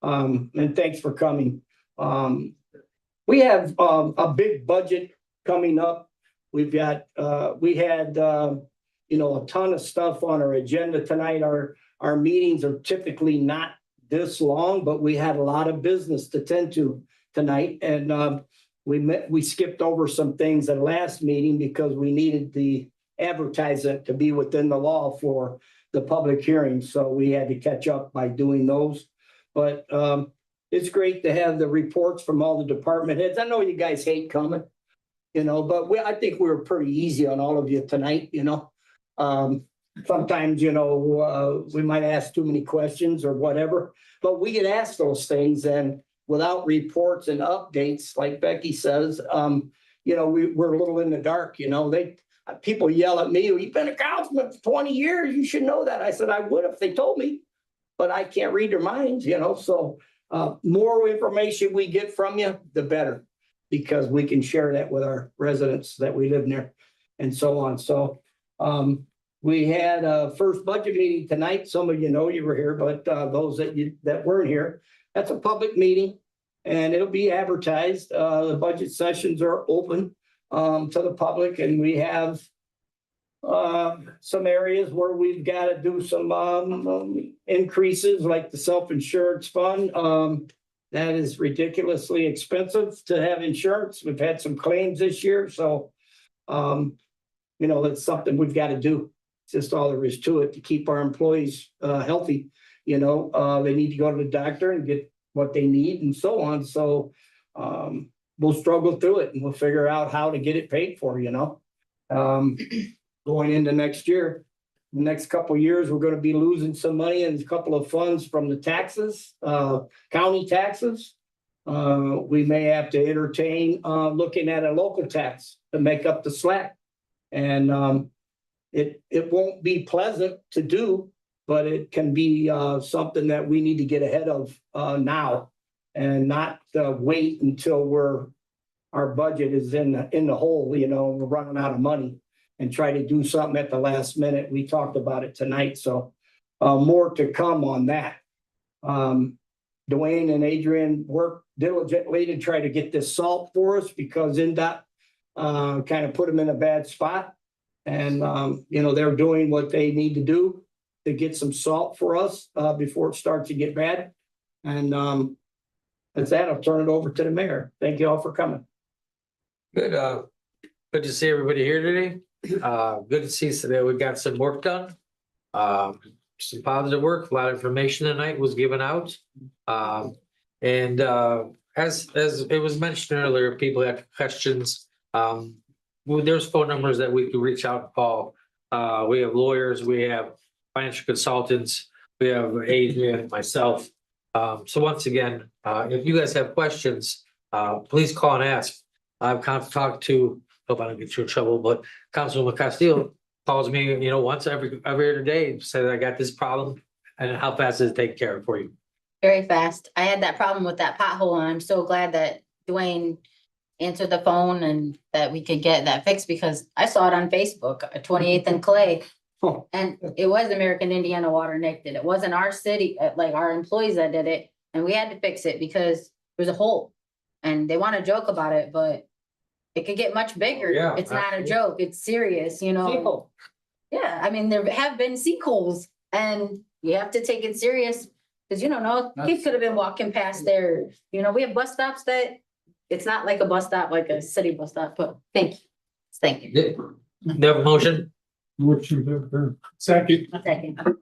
S4: And thanks for coming. We have a big budget coming up. We had a ton of stuff on our agenda tonight. Our meetings are typically not this long, but we had a lot of business to tend to tonight. And we skipped over some things at last meeting because we needed the advertisement to be within the law for the public hearing. So we had to catch up by doing those. But it's great to have the reports from all the department heads. I know you guys hate coming, but I think we were pretty easy on all of you tonight, Sometimes, we might ask too many questions or whatever, but we get asked those things, and without reports and updates, like Becky says, we're a little in the dark, people yell at me, you've been a councilman for 20 years, you should know that. I said, I would if they told me, but I can't read their minds, so more information we get from you, the better, because we can share that with our residents that we live near and so on. So we had a first budget meeting tonight. Some of you know you were here, but those that weren't here, that's a public meeting and it'll be advertised. The budget sessions are open to the public, and we have some areas where we've got to do some increases, like the self-insurance fund. That is ridiculously expensive to have insurance. We've had some claims this year, so that's something we've got to do. It's just all there is to it to keep our employees healthy. They need to go to the doctor and get what they need and so on. So we'll struggle through it and we'll figure out how to get it paid for, going into next year. The next couple of years, we're going to be losing some money and a couple of funds from the taxes, county taxes. We may have to entertain looking at a local tax to make up the slack. And it won't be pleasant to do, but it can be something that we need to get ahead of now and not wait until our budget is in the hole, we're running out of money, and try to do something at the last minute. We talked about it tonight, so more to come on that. Dwayne and Adrian worked diligently to try to get this salt for us because NDOT kind of put them in a bad spot. And, they're doing what they need to do to get some salt for us before it starts to get bad. And that's that. I'll turn it over to the mayor. Thank you all for coming.
S2: Good. Good to see everybody here today. Good to see that we got some work done. Some positive work. A lot of information tonight was given out. And as it was mentioned earlier, people have questions. There's phone numbers that we can reach out and call. We have lawyers, we have financial consultants, we have Adrian, myself. So once again, if you guys have questions, please call and ask. I've talked to, hope I don't get you in trouble, but Councilwoman Castillo calls me, once every other day, said I got this problem, and how fast does it take care of for you?
S7: Very fast. I had that problem with that pothole, and I'm so glad that Dwayne answered the phone and that we could get that fixed, because I saw it on Facebook, 28th and Clay. And it was American Indiana Water Nick did it. It wasn't our city, like our employees that did it. And we had to fix it because there's a hole. And they want to joke about it, but it could get much bigger.
S2: Yeah,
S7: It's not a
S2: absolutely.
S7: joke. It's serious, you know?
S15: People.
S7: Yeah, I mean, there have been sinkholes and you have to take it serious. Cause you don't know, kids could have been walking past there. You know, we have bus stops that, it's not like a bus stop, like a city bus stop, but thank you. Thank you.
S2: They have a motion?
S1: Second.
S7: Second.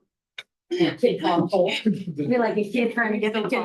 S7: Be like a kid trying to get the kid.